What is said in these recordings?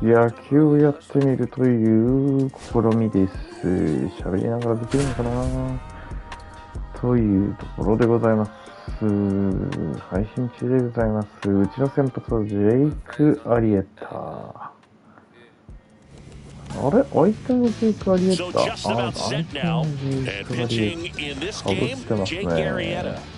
野球をやってみるという試みです。喋りながらできるのかなというところでございます。配信中でございます。うちの先発はジェイク・アリエッター。あれ相手のジェイク・アリエッター。相手のジェイク・アリエッター。かぶってますね。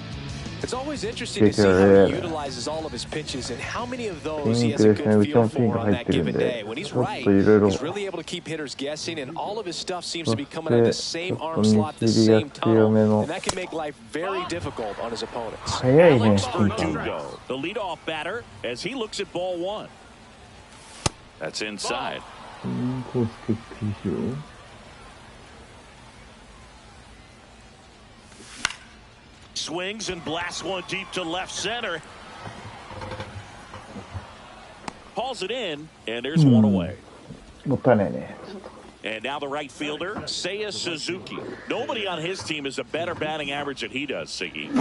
It's always interesting to see how he utilizes all of his pitches and how many of those he has a good feel for on that given day. When he's right, he's really able to keep hitters guessing, and all of his stuff seems to be coming out of the same arm slot, the same tunnel, and that can make life very difficult on his opponents. Alex Verdugo, the leadoff batter, as he looks at ball one. That's inside. Swings and blasts one deep to left center. Hauls it in, and there's one away. And now the right fielder, Seiya Suzuki. Nobody on his team has a better batting average than he does, Siggy.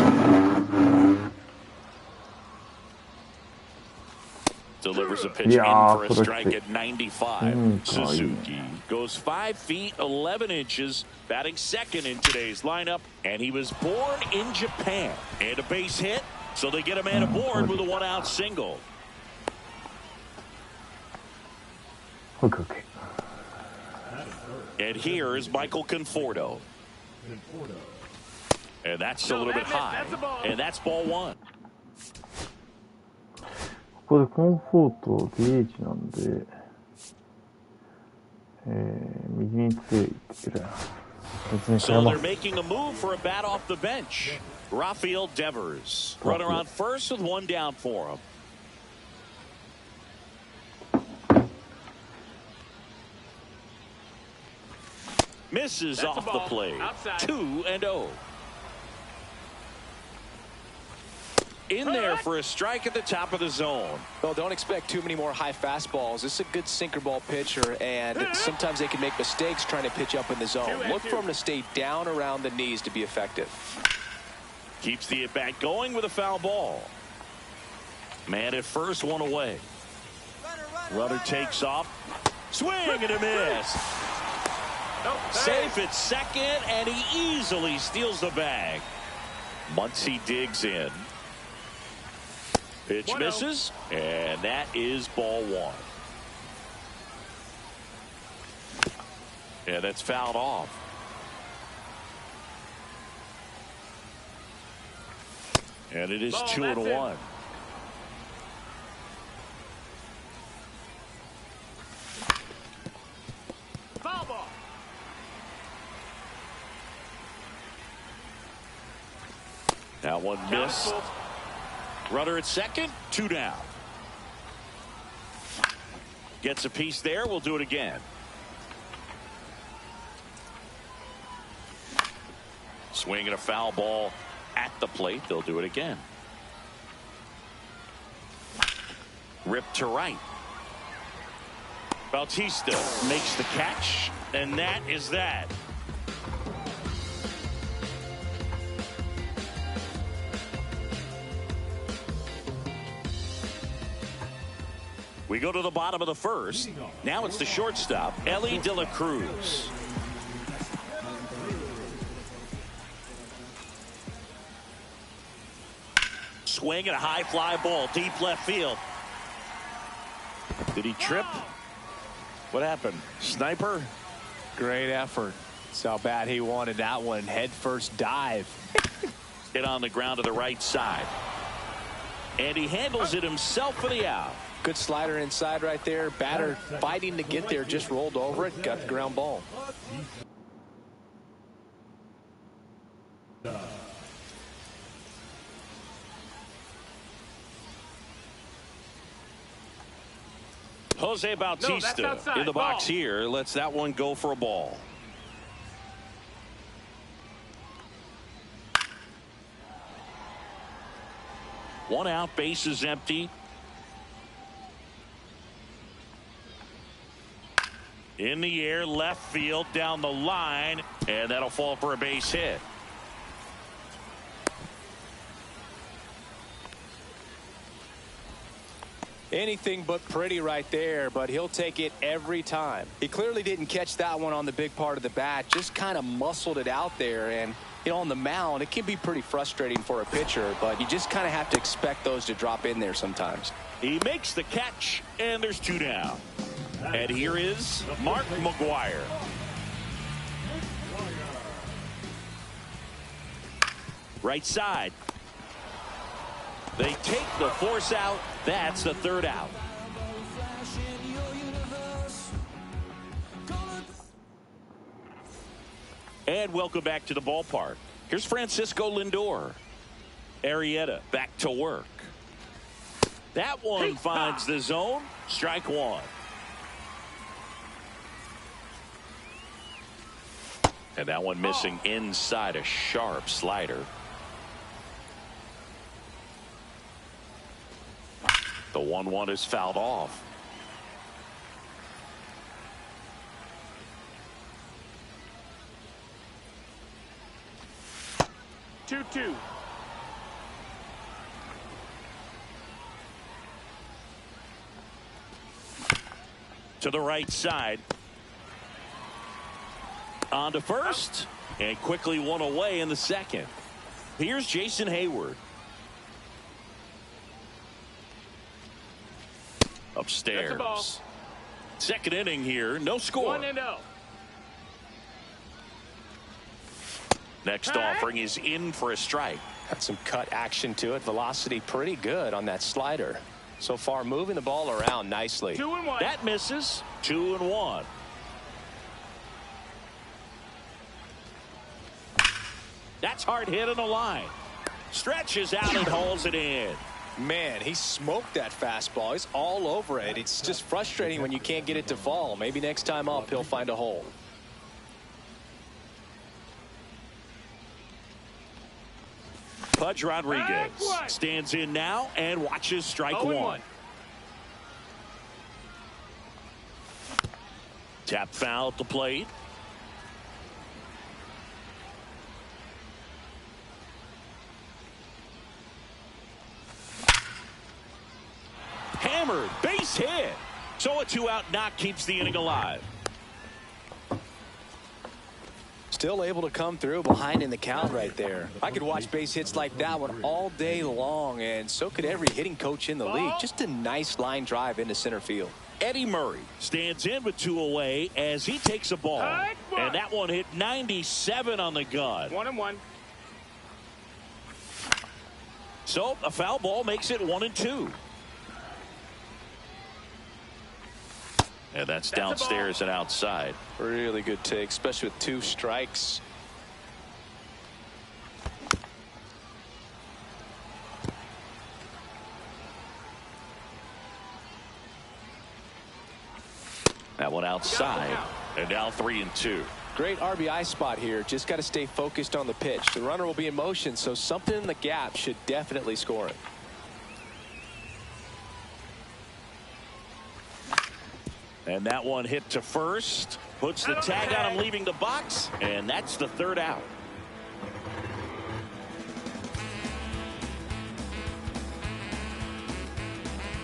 Delivers a pitch in for a strike at 95. Suzuki goes 5 feet 11 inches, batting second in today's lineup, and he was born in Japan. And a base hit, so they get a man aboard with a one-out single. Okay. And here is Michael Conforto. And that's a little bit high. And that's ball one. ここでコンフォート DH なんで、右に強いってくれな。So they're making a move for a bat off the bench. Rafael Devers, runner on first with one down for him. Misses off the plate. 2-0. In there for a strike at the top of the zone. Well, don't expect too many more high fastballs. This is a good sinker ball pitcher, and sometimes they can make mistakes trying to pitch up in the zone. Look for him to stay down around the knees to be effective. Keeps the at-bat going with a foul ball. Man at first, one away. Runner takes off. Swing and a miss. Safe at second, and he easily steals the bag. Muncy digs in. Pitch misses, and that is ball one. Yeah, that's fouled off. And it is 2-1. Foul ball. That one missed. Runner at second, 2 down. Gets a piece there. We'll do it again. Swinging a foul ball at the plate. They'll do it again. Ripped to right. Bautista makes the catch, and that is that. We go to the bottom of the first. Now it's the shortstop, Ellie De La Cruz. Swing and a high fly ball, deep left field. Did he trip? What happened? Sniper? Great effort. That's how bad he wanted that one. Head first dive. Hit on the ground to the right side. And he handles it himself for the out. Good slider inside right there. Batter fighting to get there, just rolled over it, got the ground ball. Jose Bautista in the box here. Lets that one go for a ball. One out, base is empty. In the air, left field, down the line, and that'll fall for a base hit. Anything but pretty right there, but he'll take it every time. He clearly didn't catch that one on the big part of the bat, just kind of muscled it out there. And, you know, on the mound, it can be pretty frustrating for a pitcher, but you just kind of have to expect those to drop in there sometimes. He makes the catch, and there's 2 down. And here is Mark McGwire. Right side. They take the force out. That's the 3rd out. And welcome back to the ballpark. Here's Francisco Lindor. Arrieta back to work. That one finds the zone. Strike 1. And that one missing inside, a sharp slider. The 1-1 is fouled off. Two. To the right side. On to first. And quickly one away in the second. Here's Jason Hayward. Upstairs. Second inning here. No score. 1-0. Next offering is in for a strike. Got some cut action to it. Velocity pretty good on that slider. So far moving the ball around nicely. 2-1. That misses. 2-1. That's hard hit on the line. Stretches out and hauls it in. Man, he smoked that fastball. He's all over it. It's just frustrating when you can't get it to fall. Maybe next time up he'll find a hole. Pudge Rodriguez stands in now and watches strike 1. Tap foul at the plate. Hammered, base hit. So a 2-out knock keeps the inning alive. Still able to come through behind in the count right there. I could watch base hits like that one all day long, and so could every hitting coach in the league. Just a nice line drive into center field. Eddie Murray stands in with 2 away as he takes a ball. And that one hit 97 on the gun. 1-1. So a foul ball makes it 1-2. And that's downstairs and outside. Really good take, especially with 2 strikes. That one outside. And now 3-2. Great RBI spot here. Just got to stay focused on the pitch. The runner will be in motion, so something in the gap should definitely score it. And that one hit to first. Puts the tag on him leaving the box. And that's the 3rd out.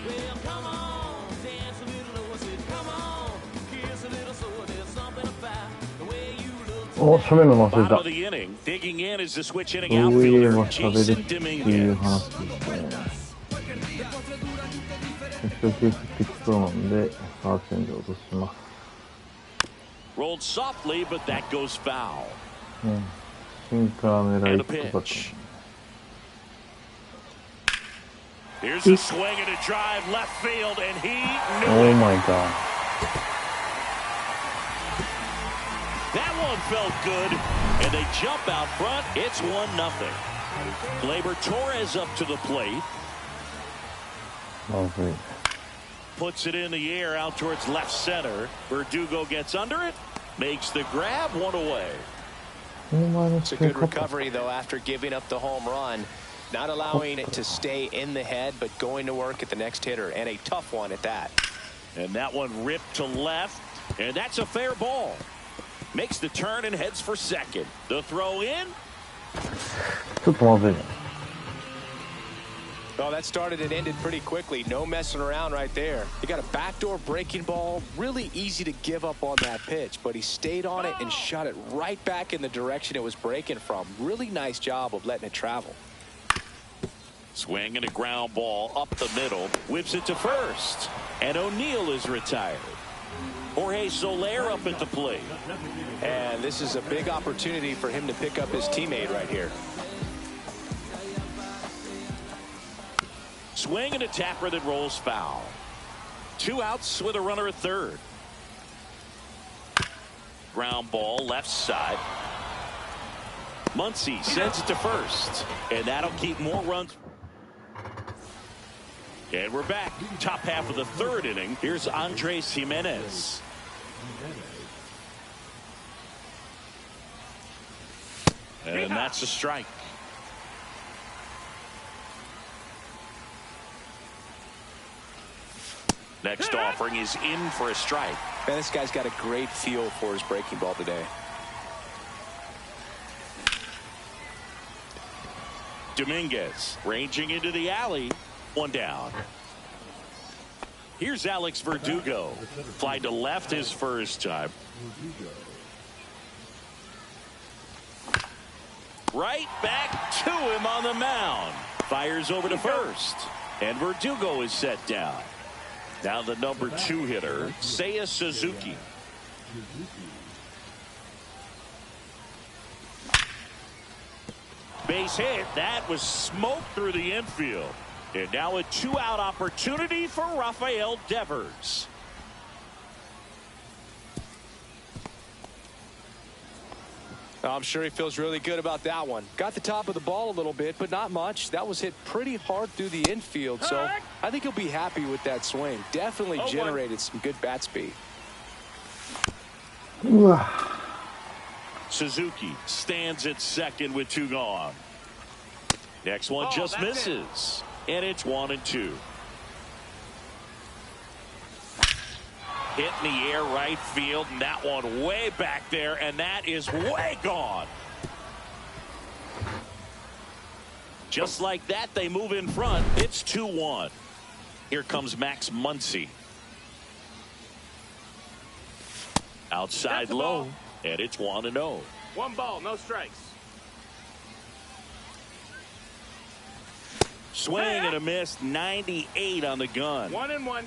Well, come on, dance a little, come on, kiss a little, so there's something about the way you look. お、喋るの忘れ Bottom た。 of the inning. Digging in is the switch inning 上へ outfielder は喋る Jason っていう Dominguez. 話ですね。一球振ってきそうなんで、サーチェンジを落とします。 Rolled softly, but that goes foul. シンカー狙い And と a か pitch. Here's a swing and a drive left field, and he knew Oh it. my god. That one felt good, and they jump out front. It's 1-0. Gleyber Torres up to the plate. まずい。 Puts it in the air out towards left center. Verdugo gets under it. Makes the grab, 1 away. この前の It's a 使い good 方。 recovery, though, after giving up the home run. Not allowing it to stay in the head, but going to work at the next hitter, and a tough one at that. And that one ripped to left, and that's a fair ball. Makes the turn and heads for second. The throw in. ちょっとまずいな。Oh, that started and ended pretty quickly. No messing around right there. He got a backdoor breaking ball. Really easy to give up on that pitch, but he stayed on it and shot it right back in the direction it was breaking from. Really nice job of letting it travel. Swing and a ground ball up the middle. Whips it to first. And O'Neill is retired. Jorge Soler up at the plate. And this is a big opportunity for him to pick up his teammate right here. Swing and a tapper that rolls foul. 2 outs with a runner at third. Ground ball left side. Muncy sends it to first. And that'll keep more runs. And we're back. Top half of the third inning. Here's Andres Jimenez. And that's a strike. Next offering is in for a strike. Man, this guy's got a great feel for his breaking ball today. Dominguez ranging into the alley. 1 down. Here's Alex Verdugo. Fly to left his first time. Right back to him on the mound. Fires over to first. And Verdugo is set down. Now the number 2 hitter, Seiya Suzuki. Base hit. That was smoked through the infield. And now a 2-out opportunity for Rafael Devers. I'm sure he feels really good about that one. Got the top of the ball a little bit, but not much. That was hit pretty hard through the infield, so I think he'll be happy with that swing. Definitely generated some good bat speed. Suzuki stands at second with 2 gone. Next one just misses. And it's 1-2. Hit in the air right field, and that one way back there, and that is way gone. Just like that, they move in front. It's 2-1. Here comes Max Muncy. Outside low, and it's 1-0. 1 ball, no strikes. Swing and a miss, 98 on the gun. 1-1.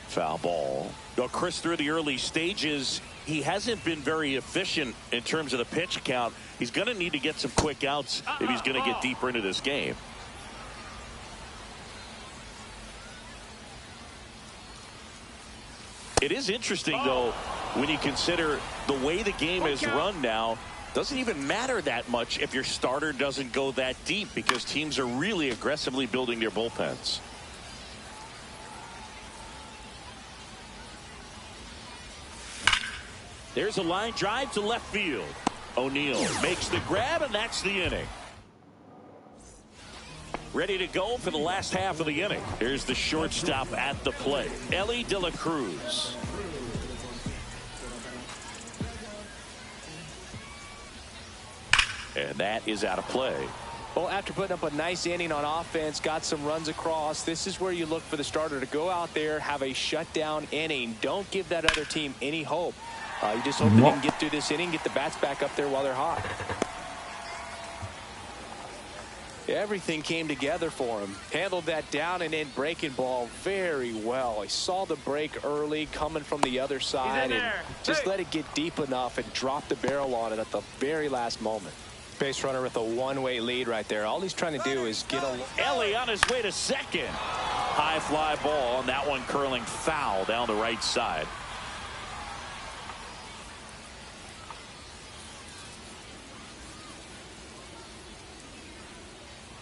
Foul ball. Well, Chris, through the early stages, he hasn't been very efficient in terms of the pitch count. He's going to need to get some quick outs if he's going to get deeper into this game. It is interesting, though, when you consider the way the game is run now. Doesn't even matter that much if your starter doesn't go that deep, because teams are really aggressively building their bullpens. There's a line drive to left field. O'Neill makes the grab, and that's the inning. Ready to go for the last half of the inning. Here's the shortstop at the plate, Elly De La Cruz. And that is out of play. Well, after putting up a nice inning on offense, got some runs across, this is where you look for the starter to go out there, have a shutdown inning. Don't give that other team any hope. You just hope that they can get through this inning, get the bats back up there while they're hot. Everything came together for him. Handled that down and in breaking ball very well. He saw the break early coming from the other side and just let it get deep enough and drop the barrel on it at the very last moment. Base runner with a one-way lead right there. All he's trying to do is get a... Elly on his way to second. High fly ball, and that one curling foul down the right side.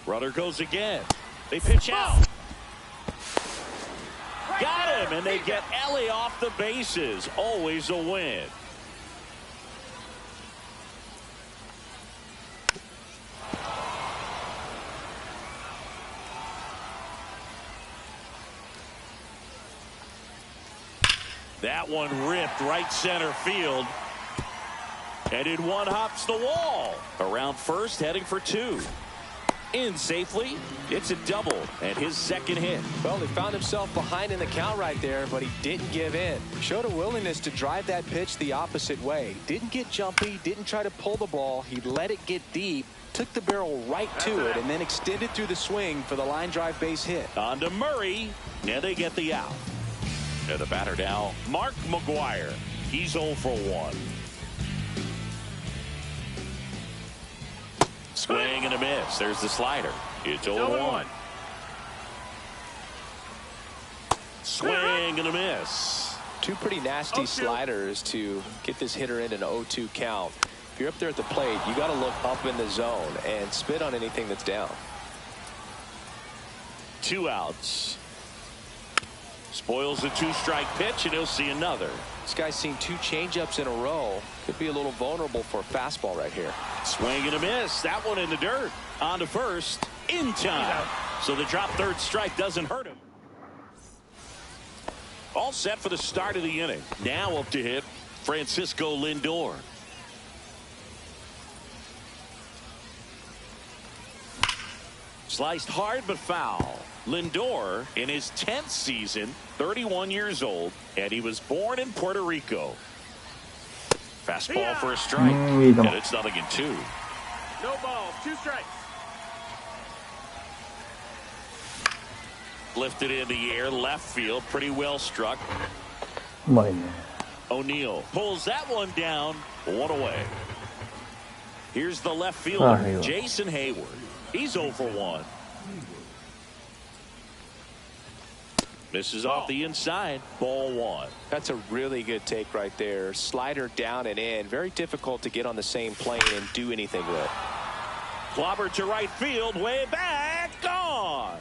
Runner goes again. They pitch out. Got him, and they get Elly off the bases. Always a win. That one ripped right center field. And in one hops the wall. Around first, heading for 2. In safely. It's a double and his second hit. Well, he found himself behind in the count right there, but he didn't give in. Showed a willingness to drive that pitch the opposite way. Didn't get jumpy, didn't try to pull the ball. He let it get deep, took the barrel right to it, and then extended through the swing for the line drive base hit. On to Murray. And they get the out. And the batter now, Mark McGwire. He's 0 for 1. Swing and a miss. There's the slider. It's 0-1. Swing and a miss. 2 pretty nasty sliders to get this hitter in an 0-2 count. If you're up there at the plate, you got to look up in the zone and spit on anything that's down. 2 outs. Spoils the 2-strike pitch, and he'll see another. This guy's seen 2 changeups in a row. Could be a little vulnerable for a fastball right here. Swing and a miss. That one in the dirt. On to first. In time. So the drop third strike doesn't hurt him. All set for the start of the inning. Now up to hit Francisco Lindor. Sliced hard but foul. Lindor in his 10th season, 31 years old, and he was born in Puerto Rico. Fastball for a strike, and it's 0-2. No ball, 2 strikes. Lifted in the air, left field, pretty well struck. O'Neill pulls that one down, 1 away. Here's the left fielder, Jason Hayward. He's 0 for 1. Misses off the inside. Ball 1. That's a really good take right there. Slider down and in. Very difficult to get on the same plane and do anything with. Clobber to right field. Way back. Gone.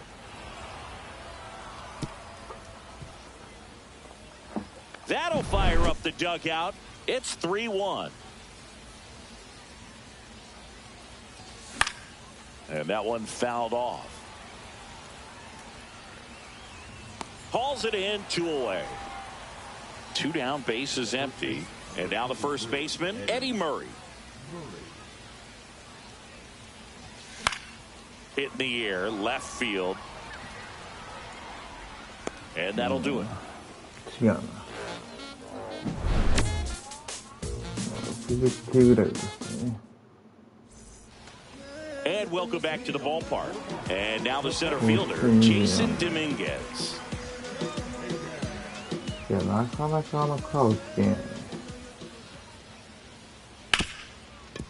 That'll fire up the dugout. It's 3-1. And that one fouled off. Hauls it in, 2 away. 2 down, base is empty. And now the first baseman, Eddie Murray. Hit in the air, left field. And that'll do it. And welcome back to the ballpark. And now the center fielder, Jason Dominguez. いや、なかなかカーブ危険。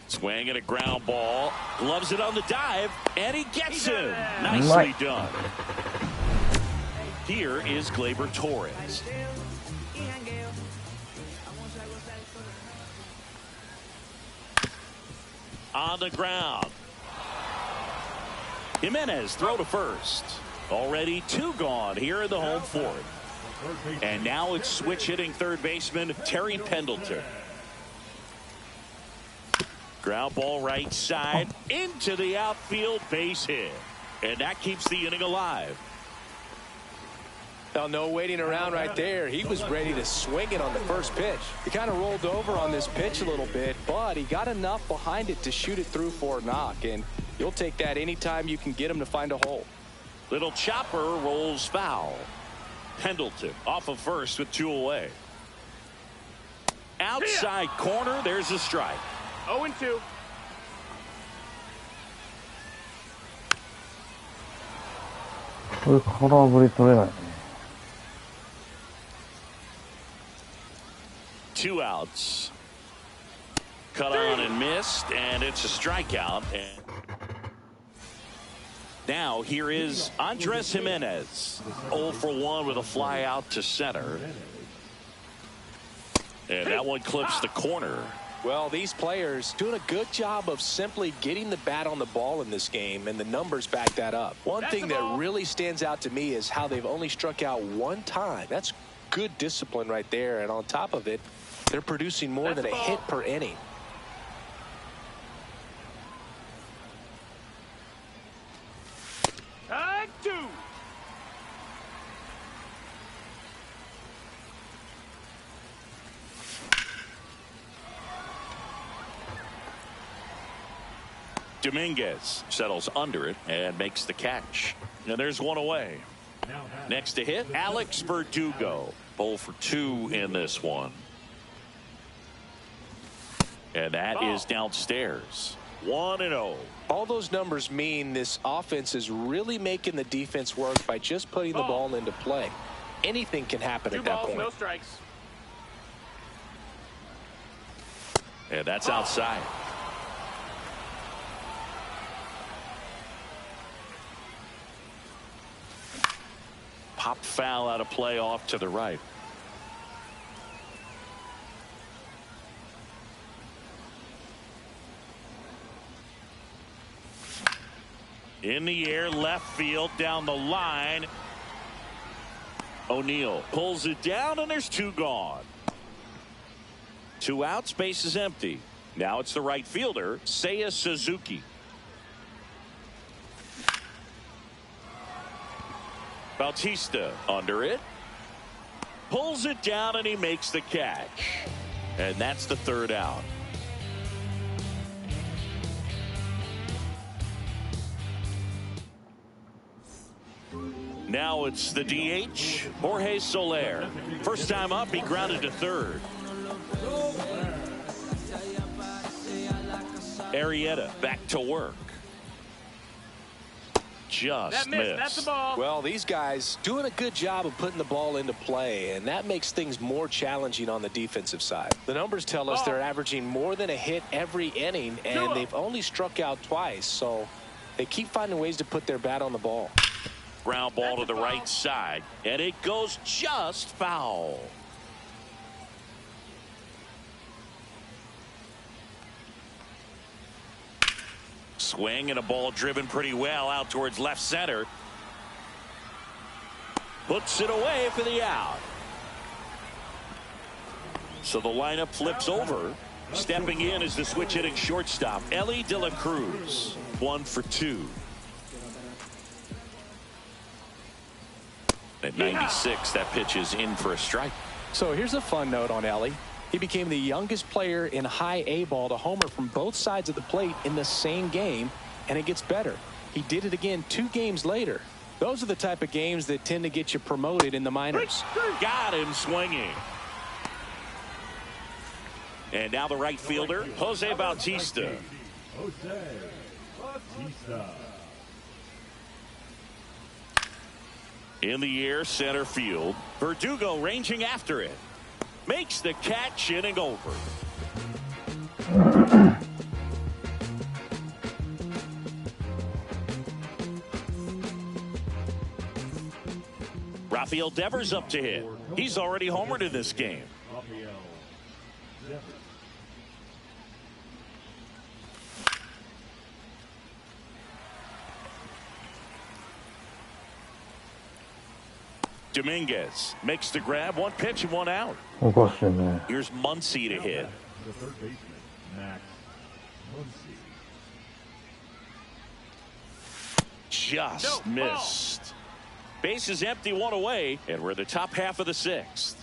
Swing and a ground ball. Gloves it on the dive, and he gets him. Nicely done. Here is Gleyber Torres. On the ground. Jimenez throw to first. Already 2 gone here in the home fourth. And now it's switch hitting third baseman Terry Pendleton. Ground ball right side into the outfield, base hit. And that keeps the inning alive. Now, no waiting around right there. He was ready to swing it on the first pitch. He kind of rolled over on this pitch a little bit, but he got enough behind it to shoot it through for a knock. And you'll take that anytime you can get him to find a hole. Little chopper rolls foul. Pendleton off of first with 2 away. Outside corner, there's a strike. 0-2. Two outs. Cut on and missed, and it's a strikeout. And now here is Andres Jimenez. 0 for 1 with a fly out to center. And that one clips the corner. Well, these players doing a good job of simply getting the bat on the ball in this game, and the numbers back that up. One thing that really stands out to me is how they've only struck out 1 time. That's good discipline right there, and on top of it, they're producing more than a hit per inning. Tag 2. Dominguez settles under it and makes the catch. And there's one away. Next to hit, Alex Verdugo. 0 for 2 in this one. And that is downstairs. 1-0. All those numbers mean this offense is really making the defense work by just putting the ball into play. Anything can happen at that point. No strikes. And that's outside. Pop foul out of play off to the right. In the air, left field, down the line. O'Neill pulls it down, and there's 2 gone. 2 out, space is empty. Now it's the right fielder, Seiya Suzuki. Bautista under it. Pulls it down, and he makes the catch. And that's the 3rd out. Now it's the DH, Jorge Soler. First time up, he grounded to 3rd. Arrieta back to work. Just missed. That's the ball. Well, these guys doing a good job of putting the ball into play, and that makes things more challenging on the defensive side. The numbers tell us they're averaging more than a hit every inning, and they've only struck out twice, so they keep finding ways to put their bat on the ball. Ground ball to the right side, and it goes just foul. Swing and a ball driven pretty well out towards left center. Puts it away for the out. So the lineup flips over. Stepping in is the switch hitting shortstop, Elly De La Cruz. 1 for 2. At 96, that pitch is in for a strike. So here's a fun note on Elly. He became the youngest player in high A ball to homer from both sides of the plate in the same game, and it gets better. He did it again 2 games later. Those are the type of games that tend to get you promoted in the minors. Got him swinging. And now the right fielder, Jose Bautista. In the air, center field. Verdugo ranging after it. Makes the catch, inning over. Rafael Devers up to hit. He's already homered in this game. Dominguez makes the grab. 1 pitch and 1 out. Here's Muncy to hit. Just missed. Base is empty, 1 away, and we're the top half of the 6th.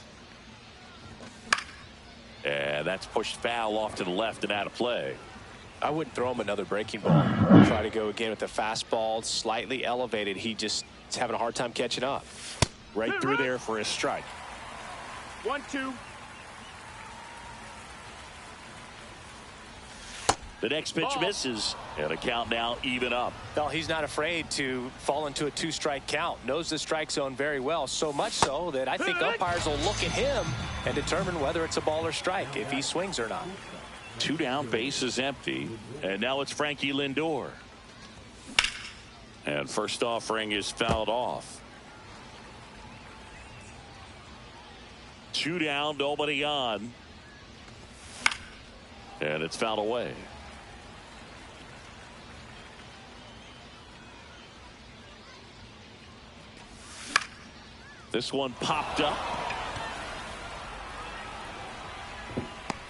And that's pushed foul off to the left and out of play. I wouldn't throw him another breaking ball. Try to go again with the fastball, slightly elevated. He just is having a hard time catching up. Right through there for a strike. 1-2. The next pitch misses, and the count now even up. Well, he's not afraid to fall into a 2-strike count. Knows the strike zone very well, so much so that I think umpires will look at him and determine whether it's a ball or strike, if he swings or not. 2 down, base is empty, and now it's Frankie Lindor. And first offering is fouled off. 2 down, nobody on. And it's fouled away. This one popped up.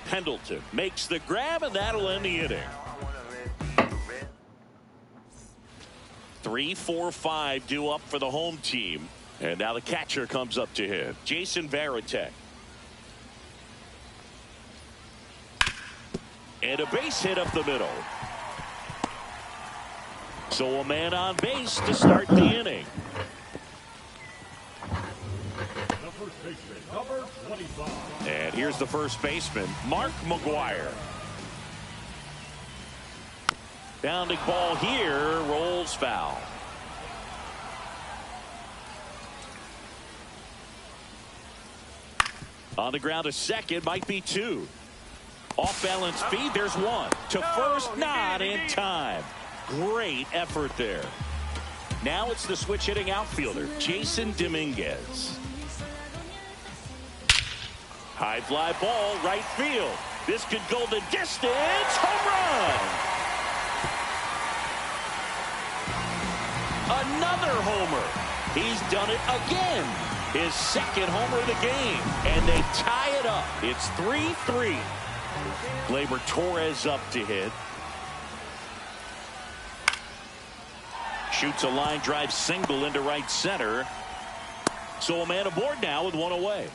Pendleton makes the grab, and that'll end the inning. 3, 4, 5 due up for the home team. And now the catcher comes up to hit. Jason Varitek. And a base hit up the middle. So a man on base to start the inning. And here's the first baseman, Mark McGwire. Bounding ball here, rolls foul. On the ground to second, might be two. Off balance feed, there's one. To first, not in time. Great effort there. Now it's the switch hitting outfielder, Jason Dominguez. High fly ball, right field. This could go the distance. Home run. Another homer. He's done it again. His second homer of the game. And they tie it up. It's 3-3. Gleyber Torres up to hit. Shoots a line drive single into right center. So a man aboard now with one away.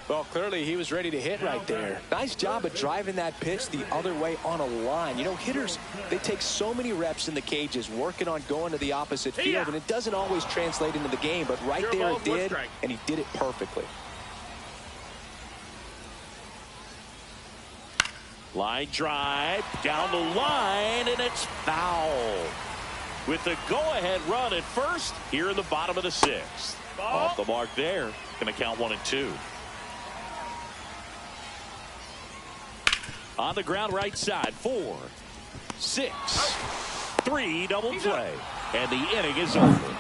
Well, clearly he was ready to hit right there. Nice job of driving that pitch the other way on a line. You know, hitters, they take so many reps in the cages working on going to the opposite field, and it doesn't always translate into the game, but right there it did, and he did it perfectly. Line drive down the line, and it's foul. With the go-ahead run at first here in the bottom of the sixth. Off the mark there. Going to count 1-2. On the ground right side, 4, 6, 3 double play. And the inning is over.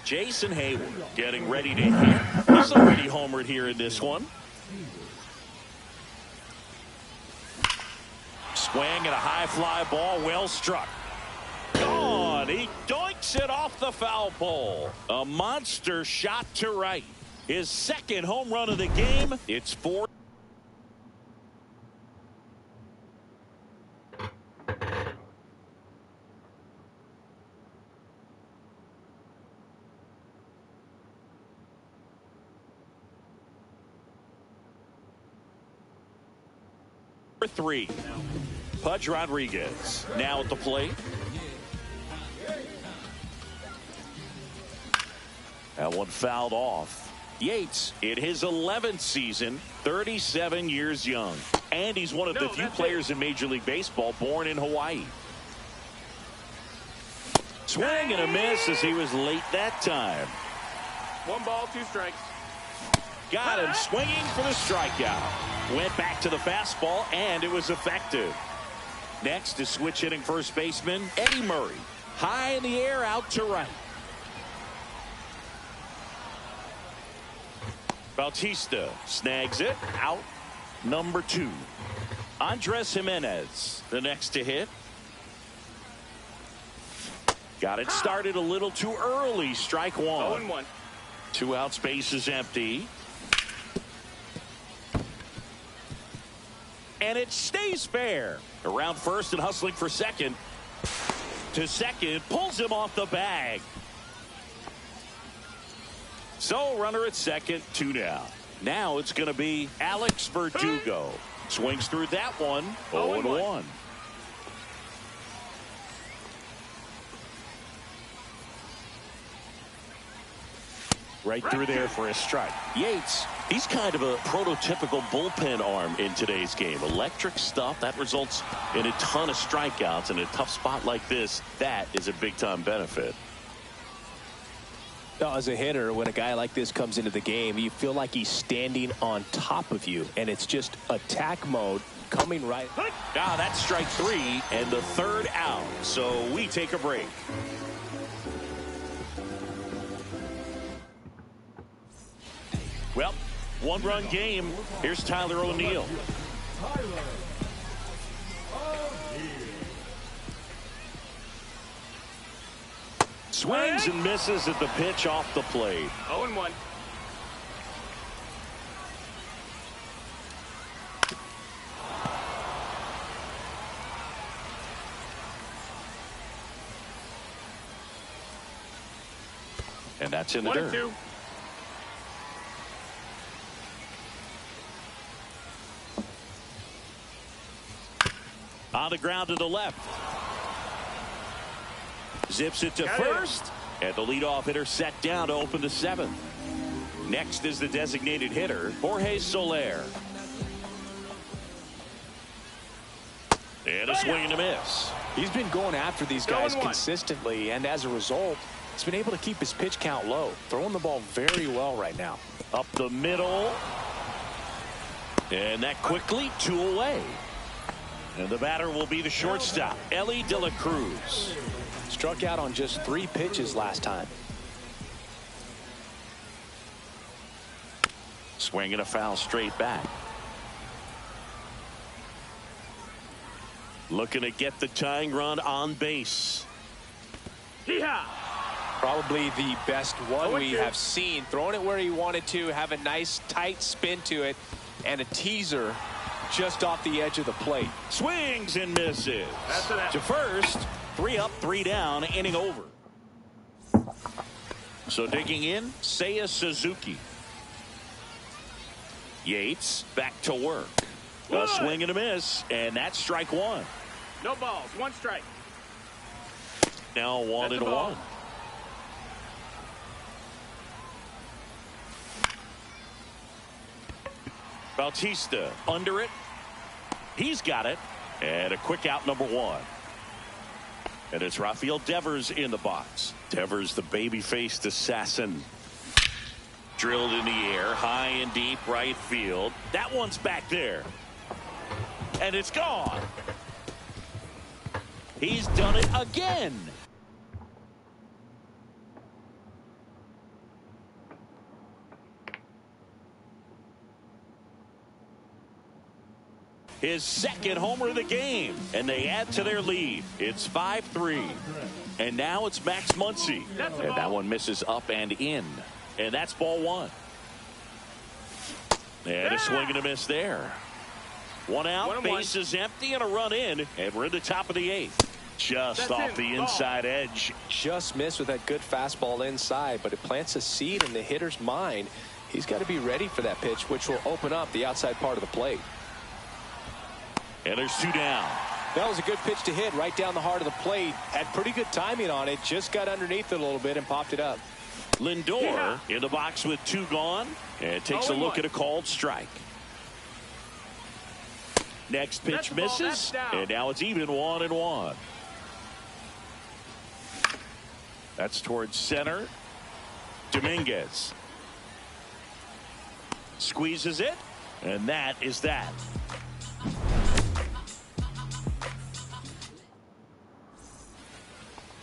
Jason Hayward getting ready to hit. He's already homered here in this one. Swing and a high fly ball, well struck. Gone. He doinks it off the foul pole. A monster shot to right. His second home run of the game. It's 4. Three. Pudge Rodriguez now at the plate. That one fouled off. Yates in his 11th season, 37 years young. And he's one of the few players in Major League Baseball born in Hawaii. Swing and a miss as he was late that time. 1 ball, 2 strikes. Got him swinging for the strikeout. Went back to the fastball, and it was effective. Next is switch hitting first baseman Eddie Murray. High in the air, out to right. Bautista snags it, out. Number 2. Andres Jimenez, the next to hit. Got it started a little too early. Strike 1. 0-1. 2 outs, base is empty. And it stays fair. Around first and hustling for second. To second, pulls him off the bag. So runner at second, 2 down. Now it's going to be Alex Verdugo. Swings through that one, 0-1. Right through there for a strike. Yates, he's kind of a prototypical bullpen arm in today's game. Electric stuff that results in a ton of strikeouts. In a tough spot like this, that is a big-time benefit. Now, as a hitter, when a guy like this comes into the game, you feel like he's standing on top of you, and it's just attack mode coming right. Now that's strike 3 and the 3rd out. So we take a break. Well, 1-run game. Here's Tyler O'Neill. Swings and misses at the pitch off the plate. 0-1. And that's in the dirt. 1-2. On the ground to the left. Zips it to first. And the leadoff hitter set down to open the 7th. Next is the designated hitter, Jorge Soler. And a swing and a miss. He's been going after these guys consistently, and as a result, he's been able to keep his pitch count low. Throwing the ball very well right now. Up the middle. And that quickly 2 away. And the batter will be the shortstop, Ellie De La Cruz. Struck out on just 3 pitches last time. Swing and a foul straight back. Looking to get the tying run on base. Probably the best one we have seen. Throwing it where he wanted to, have a nice tight spin to it, and a teaser just off the edge of the plate. Swings and misses. To first, 3 up, 3 down, inning over. So digging in, Seiya Suzuki. Yates back to work. A swing and a miss, and that's strike 1. No balls, 1 strike. Now 1-1. Bautista under it. He's got it. And a quick out, number 1. And it's Rafael Devers in the box. Devers, the baby-faced assassin. Drilled in the air, high and deep right field. That one's back there. And it's gone. He's done it again. His 2nd homer of the game, and they add to their lead. It's 5-3. And now it's Max Muncy. And that one misses up and in. And that's ball 1. And a swing and a miss there. 1 out, base is empty, and a run in. And we're in the top of the 8th. Just off the inside edge. Just missed with that good fastball inside, but it plants a seed in the hitter's mind. He's got to be ready for that pitch, which will open up the outside part of the plate. And there's 2 down. That was a good pitch to hit right down the heart of the plate. Had pretty good timing on it. Just got underneath it a little bit and popped it up. Lindor in the box with 2 gone. And takes a look at a called strike. Next pitch misses. And now it's even 1-1. That's towards center. Dominguez. Squeezes it. And that is that.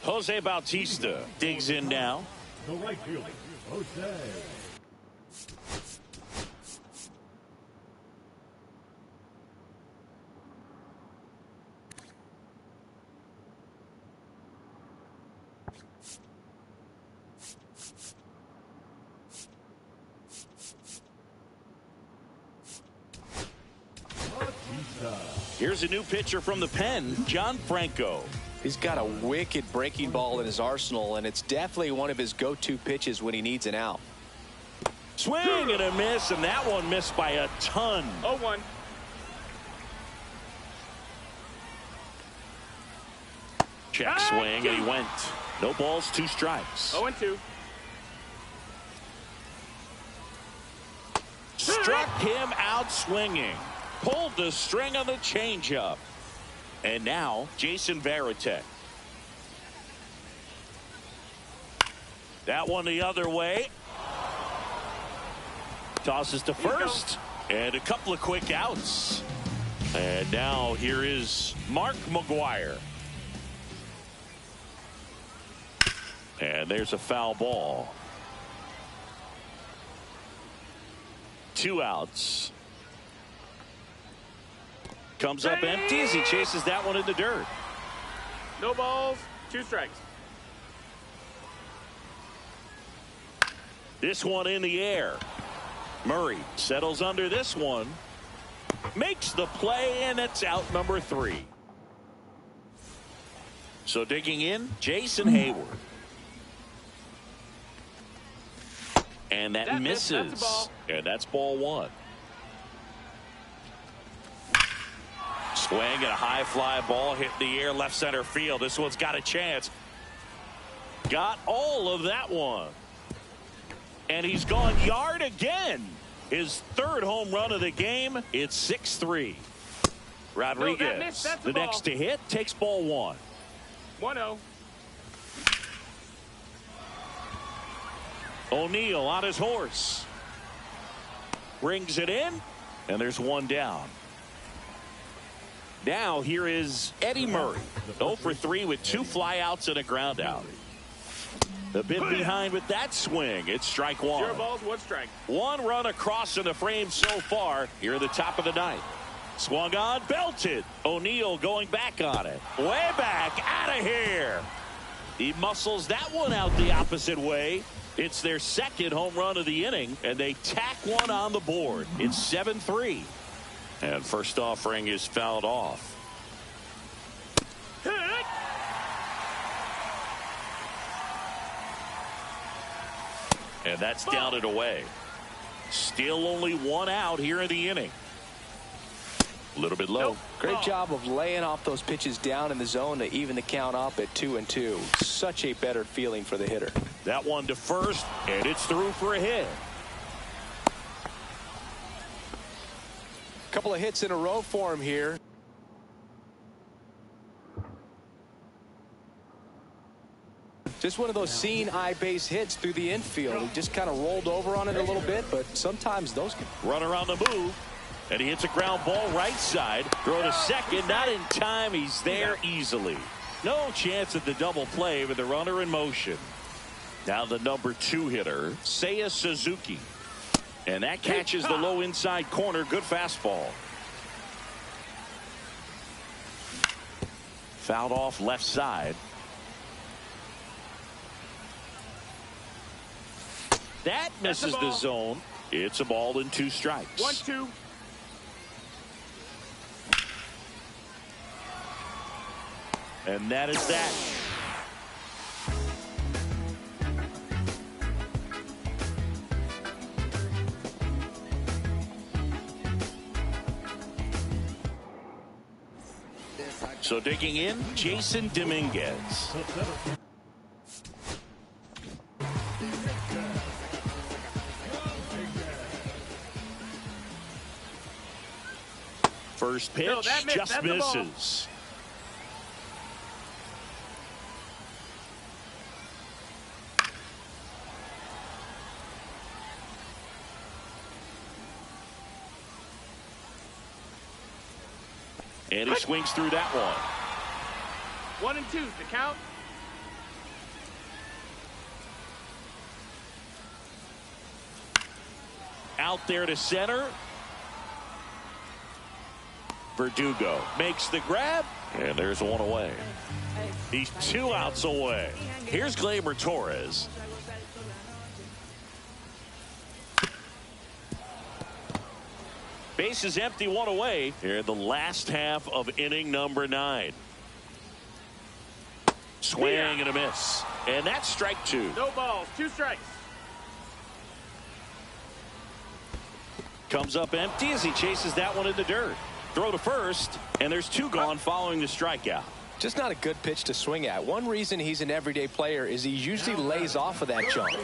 Jose Bautista digs in now. The right fielder, Jose. Here's a new pitcher from the pen, John Franco. He's got a wicked breaking ball in his arsenal, and it's definitely one of his go-to pitches when he needs an out. Swing and a miss, and that one missed by a ton. 0-1. Check swing, and he went. No balls, 2 strikes. 0-2. Struck him out swinging. Pulled the string on the changeup. And now Jason Varitek. That one the other way. Tosses to first. And a couple of quick outs. And now here is Mark McGwire. And there's a foul ball. 2 outs. Comes up empty as he chases that one in the dirt. No balls, 2 strikes. This one in the air. Murray settles under this one. Makes the play, and it's out number 3. So digging in, Jason Hayward. And that misses. That's ball 1. Swing and a high fly ball hit in the air left center field. This one's got a chance. Got all of that one. And he's gone yard again. His third home run of the game. It's 6-3. Rodriguez, the next to hit, takes ball one. 1-0. O'Neill on his horse. Brings it in, and there's one down. Now here is Eddie Murray. 0 for 3 with 2 flyouts and a ground out. A bit behind with that swing. It's strike one. 0 balls, 1 strike. 1 run across in the frame so far here at the top of the ninth. Swung on, belted. O'Neill going back on it. Way back, out of here. He muscles that one out the opposite way. It's their second home run of the inning, and they tack one on the board. It's 7-3. And first offering is fouled off. And that's down and away. Still only 1 out here in the inning. A little bit low. Great job of laying off those pitches down in the zone to even the count up at 2-2. Such a better feeling for the hitter. That one to first, and it's through for a hit. Couple of hits in a row for him here. Just one of those seeing eye base hits through the infield. He just kind of rolled over on it a little bit, but sometimes those can. Runner on the move, and he hits a ground ball right side. Throw to second, not in time. He's there easily. No chance at the double play with the runner in motion. Now the number 2 hitter, Seiya Suzuki. And that catches the low inside corner. Good fastball. Fouled off left side. That misses the zone. It's a ball and 2 strikes. 1-2. And that is that. So digging in, Jason Dominguez. First pitch, just misses. And he swings through that one. 1 and 2's the count. Out there to center. Verdugo makes the grab, and there's one away. He's 2 outs away. Here's Gleyber Torres. Base is empty, 1 away here in the last half of inning number 9. Swing and a miss. And that's strike 2. No balls, 2 strikes. Comes up empty as he chases that one in the dirt. Throw to first, and there's 2 gone following the strikeout. Just not a good pitch to swing at. One reason he's an everyday player is he usually lays off of that junk.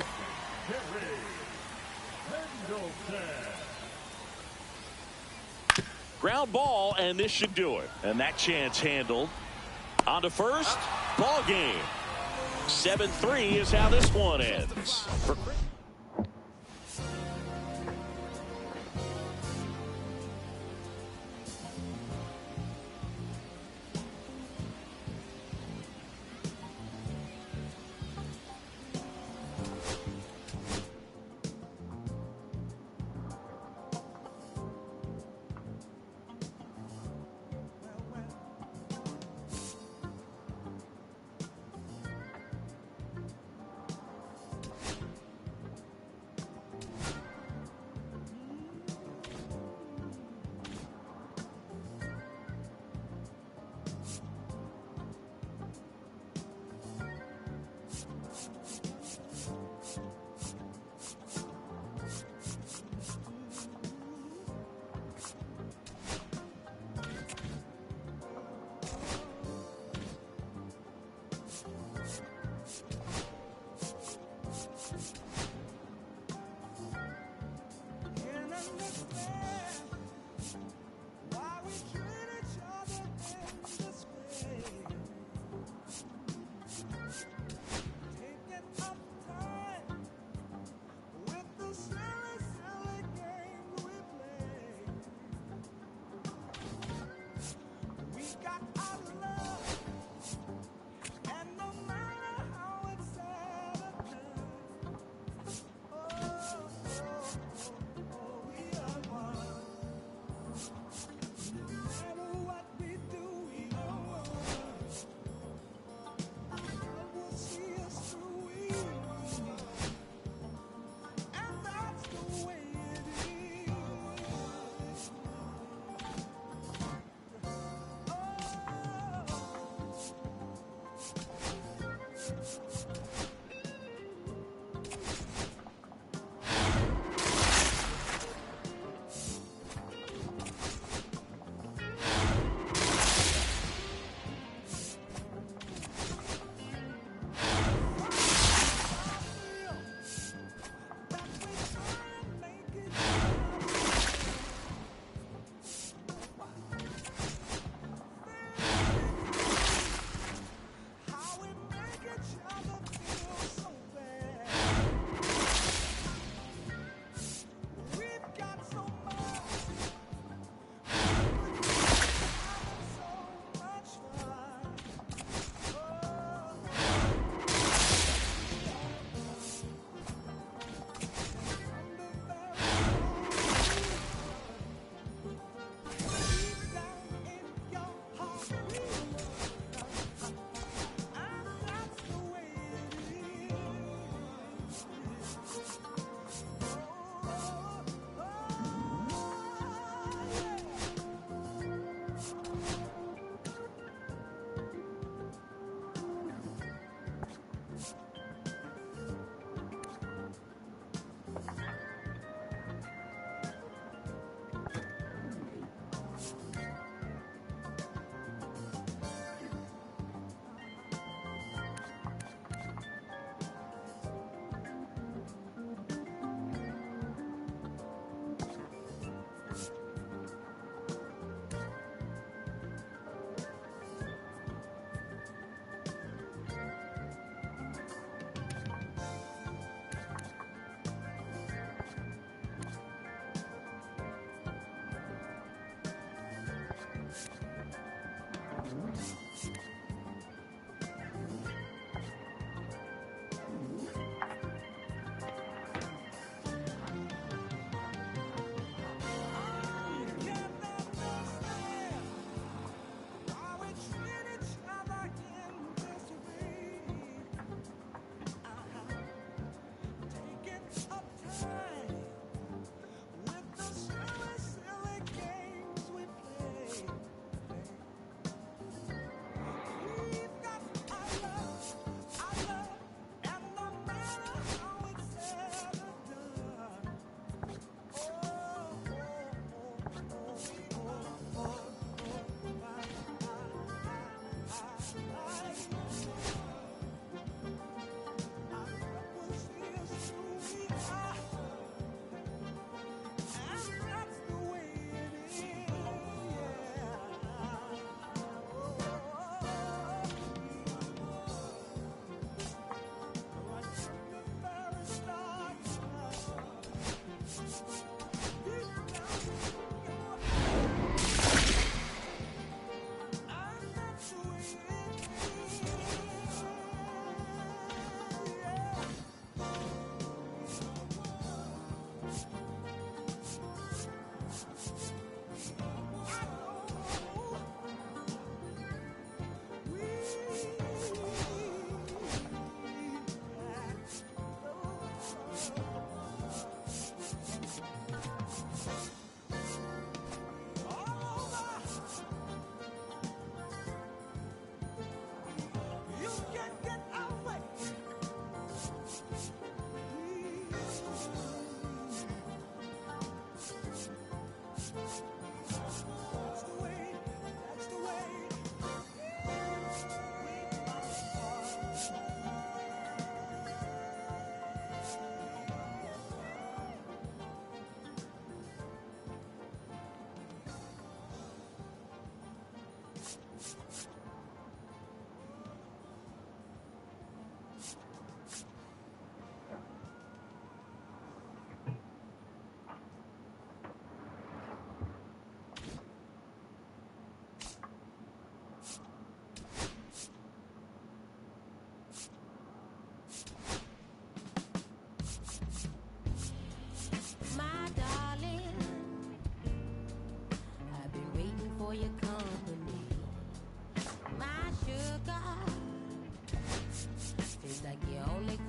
Ground ball, and this should do it. And that chance handled. On to first. Ball game. 7-3 is how this one ends.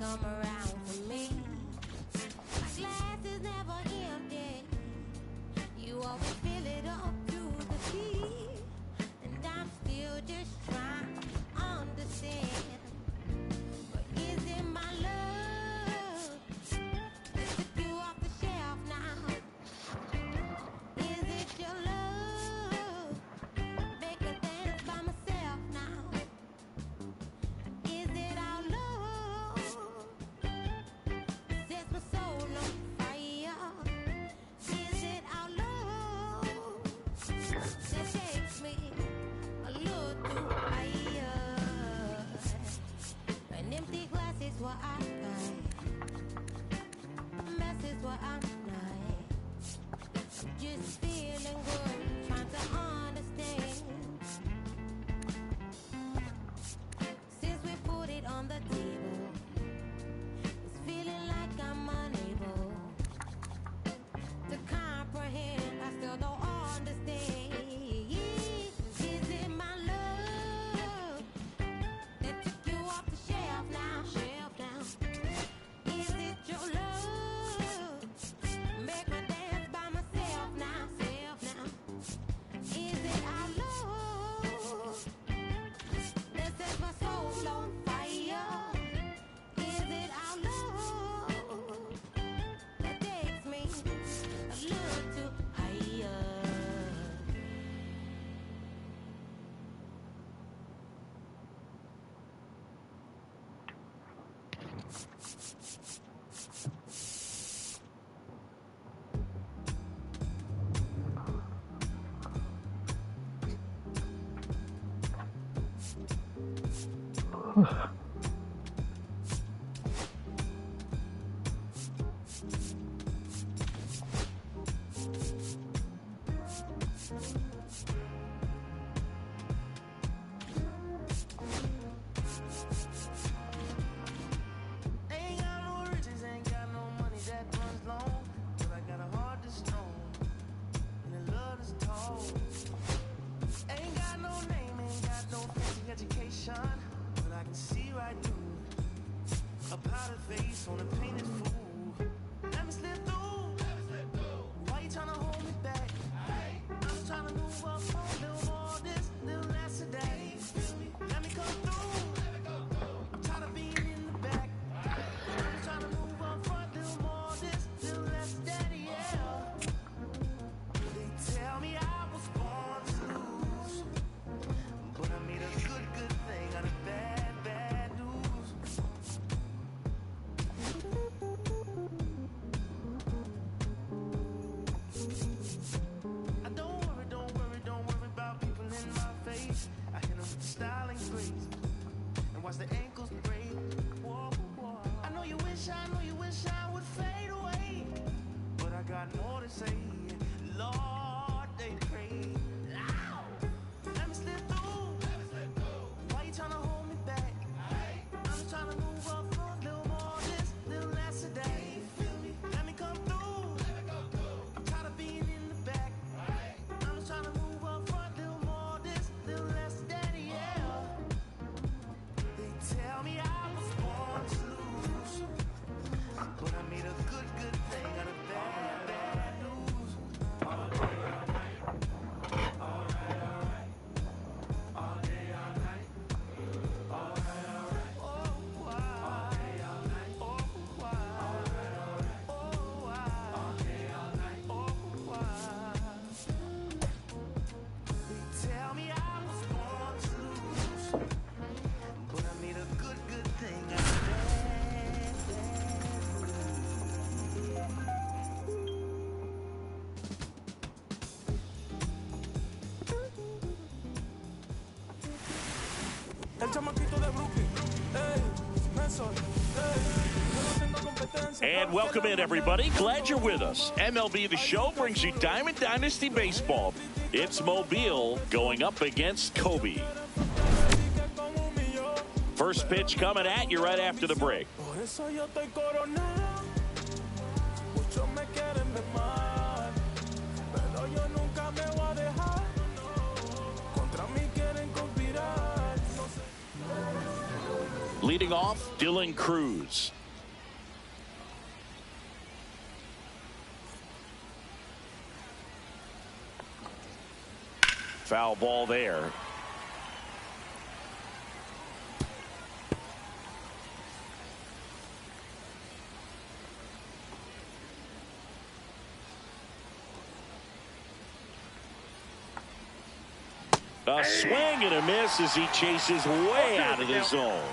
come around for me. My glass is never empty. You always fill it up to the key. And I'm still just trying to understand. But is it my love that took you off the shelf now? Is it your love? Make a dance by myself now. Is it our love? Sets my soul on fire. Is it our love that takes me a little too higher? An empty glass is what I like. A mess is what I'm like. I'm just feeling good, trying to understand. Since we put it on the table, it's feeling like I'm unable to comprehend. I still don't understand. Is it my love that took you off the shelf now? Shelf down. Is it your love? Make me dance by myself now. Self now. Is it our love that sets my soul on fire? Is it our love that takes me a little too higher? Ain't got no riches, ain't got no money that runs long. But I got a heart that's strong and a love that's tall. Ain't got no name, ain't got no fancy education. But I can see right through a powdered face on a painted fool. Let me slip through. Why you tryna hold me back? I'm just tryna move up a little more this, little less of that. Let me come through. I'm tired of being in the back. I'm just tryna move up front, little more this, little less of that, yeah. They tell me I was born to lose, but I made a good thing out of bad news. I don't worry about people in my face. I hit 'em with the style and grace, and watch the ankles break. Whoa, whoa. I know you wish I would fade away, but I got more to say. Lord, they pray. Ow! Let me slip through. Why you tryna hold me back? I'm just tryna move up front, little more this, little less of that. Let me come through. I'm tired of being in the back. I'm just tryna move up front, little more this, little less of that, yeah. They tell me I was born to lose, but I made a good thing out of bad news. All day, all night. All right, all right. All day, all night. All right, all right. Oh, why? All day, all night. Oh, why? All right, all right. Oh, why? All day, all night. Oh, why? They tell me I was born to lose, but I made a good thing out of bad El chamaquito de Brooklyn, ey, Mason, ey, yo no tengo competencia. And welcome in, everybody. Glad you're with us. MLB The Show brings you Diamond Dynasty Baseball. It's Mobile going up against Kobe. First pitch coming at you right after the break. Por eso yo estoy coronado. Muchos me quieren ver mal, pero yo nunca me voy a dejar. Contra mí quieren conspirar. Leading off, Dylan Cruz. Foul ball there. A swing and a miss as he chases way out of the zone.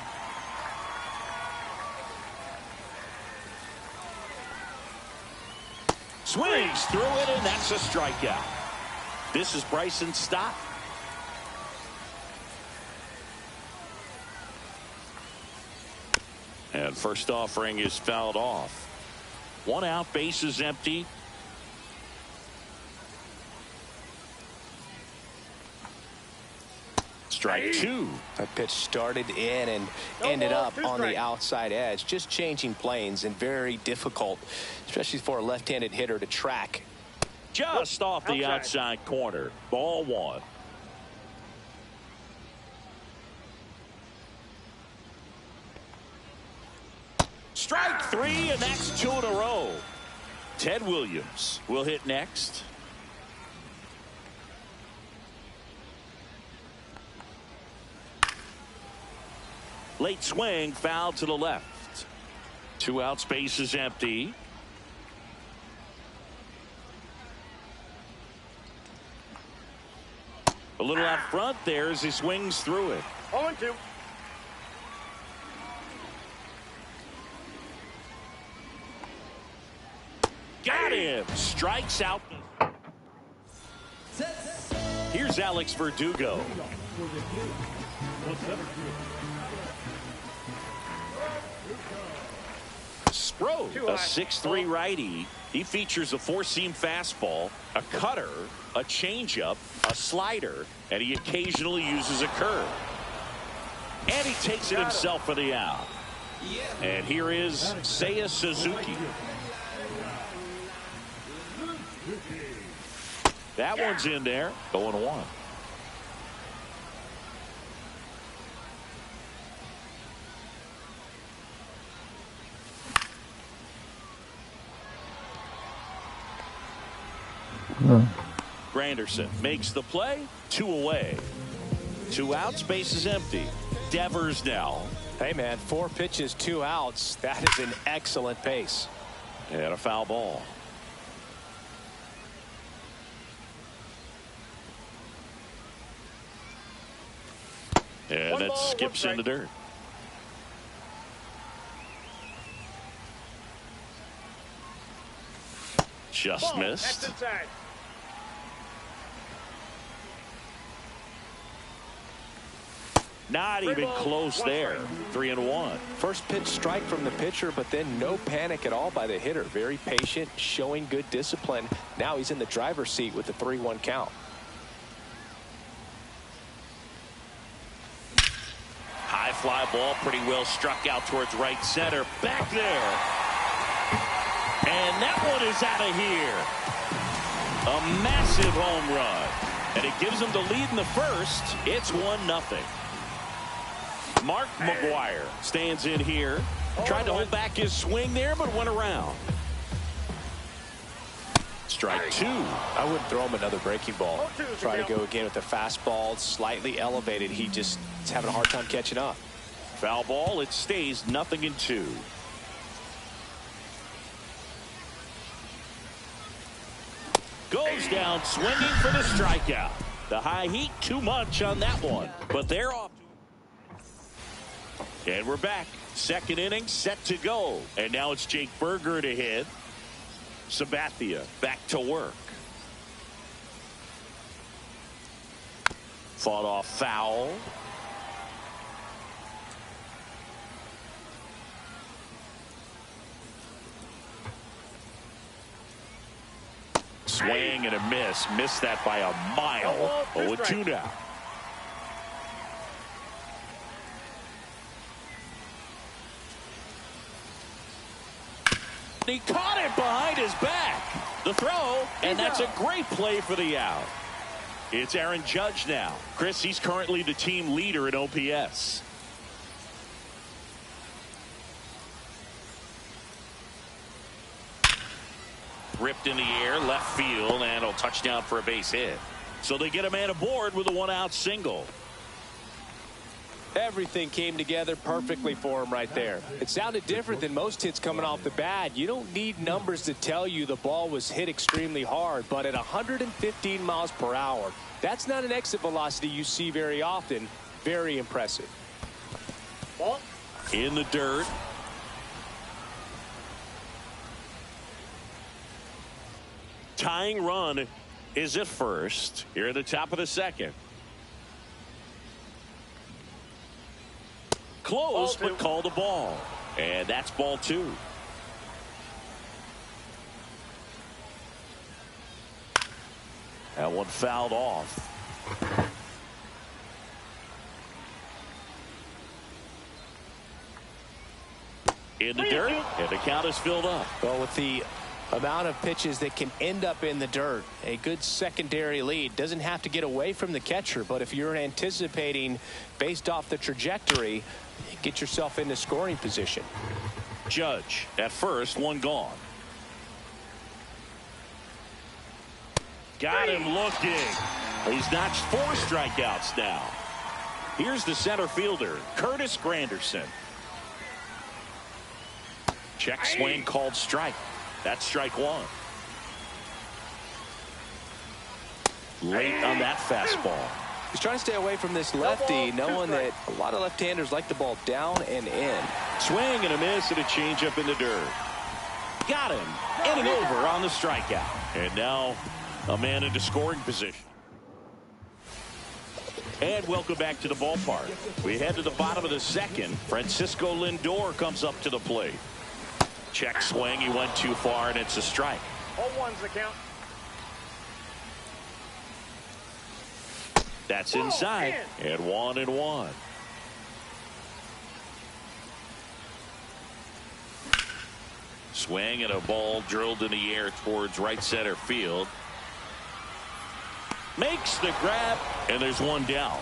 Swings through it, and that's a strikeout. This is Bryson's stop. And first offering is fouled off. 1 out, bases empty. Strike 2. That pitch started in and ended up on the outside edge, just changing planes, and very difficult, especially for a left-handed hitter to track. Just off the outside corner. Ball 1. Strike 3, and that's 2 in a row. Ted Williams will hit next. Late swing, foul to the left. 2 outs, base is empty. A little out front there as he swings through it. 0-2. Got him. Strikes out. Here's Alex Verdugo. Spro, a 6'3" righty. He features a 4-seam fastball, a cutter, a changeup, a slider, and he occasionally uses a curve. And he takes it himself for the out. And here is Seiya Suzuki. That one's in there. 0-1. Granderson makes the play. 2 away. 2 outs, base is empty. Devers now. Hey, man, 4 pitches, 2 outs. That is an excellent pace. And a foul ball. And that skips in the dirt. Just missed. That's inside. Not even close there. 3-1. First pitch strike from the pitcher, but then no panic at all by the hitter. Very patient, showing good discipline. Now he's in the driver's seat with the 3-1 count. High fly ball, pretty well struck out towards right center. Back there. And that one is out of here. A massive home run. And it gives them the lead in the first. It's 1-0. Mark McGuire stands in here. Tried to hold back his swing there, but went around. Strike 2. I wouldn't throw him another breaking ball. Try to go again with the fastball, slightly elevated. He just is having a hard time catching up. Foul ball. It stays 0-2. Goes down swinging for the strikeout. The high heat, too much on that one. But they're off. And we're back. Second inning set to go. And now it's Jake Berger to hit. Sabathia back to work. Fought off foul. Swing and a miss. Missed that by a mile. 0-2 now. He caught it behind his back. The throw, and that's a great play for the out. It's Aaron Judge now. Chris, he's currently the team leader in OPS. Ripped in the air, left field, and a touchdown for a base hit. So they get a man aboard with a 1-out single. Everything came together perfectly for him right there. It sounded different than most hits coming off the bat. You don't need numbers to tell you the ball was hit extremely hard, but at 115 miles per hour, that's not an exit velocity you see very often. Very impressive. Ball. In the dirt. Tying run is at first here at the top of the second. Close, but call the ball. And that's ball 2. That one fouled off. In the dirt, and the count is filled up. Well, with the amount of pitches that can end up in the dirt, a good secondary lead doesn't have to get away from the catcher, but if you're anticipating based off the trajectory, get yourself into scoring position. Judge at first, one gone. Got him looking. He's notched 4 strikeouts now. Here's the center fielder, Curtis Granderson. Check swing called strike. That's strike 1. Late on that fastball. He's trying to stay away from this lefty, knowing that a lot of left-handers like the ball down and in. Swing and a miss and a changeup in the dirt. Got him. In and over on the strikeout. And now a man into scoring position. And welcome back to the ballpark. We head to the bottom of the second. Francisco Lindor comes up to the plate. Check swing. He went too far, and it's a strike. 0-1's the count. That's inside. And 1-1. Swing and a ball drilled in the air towards right center field. Makes the grab, and there's one down.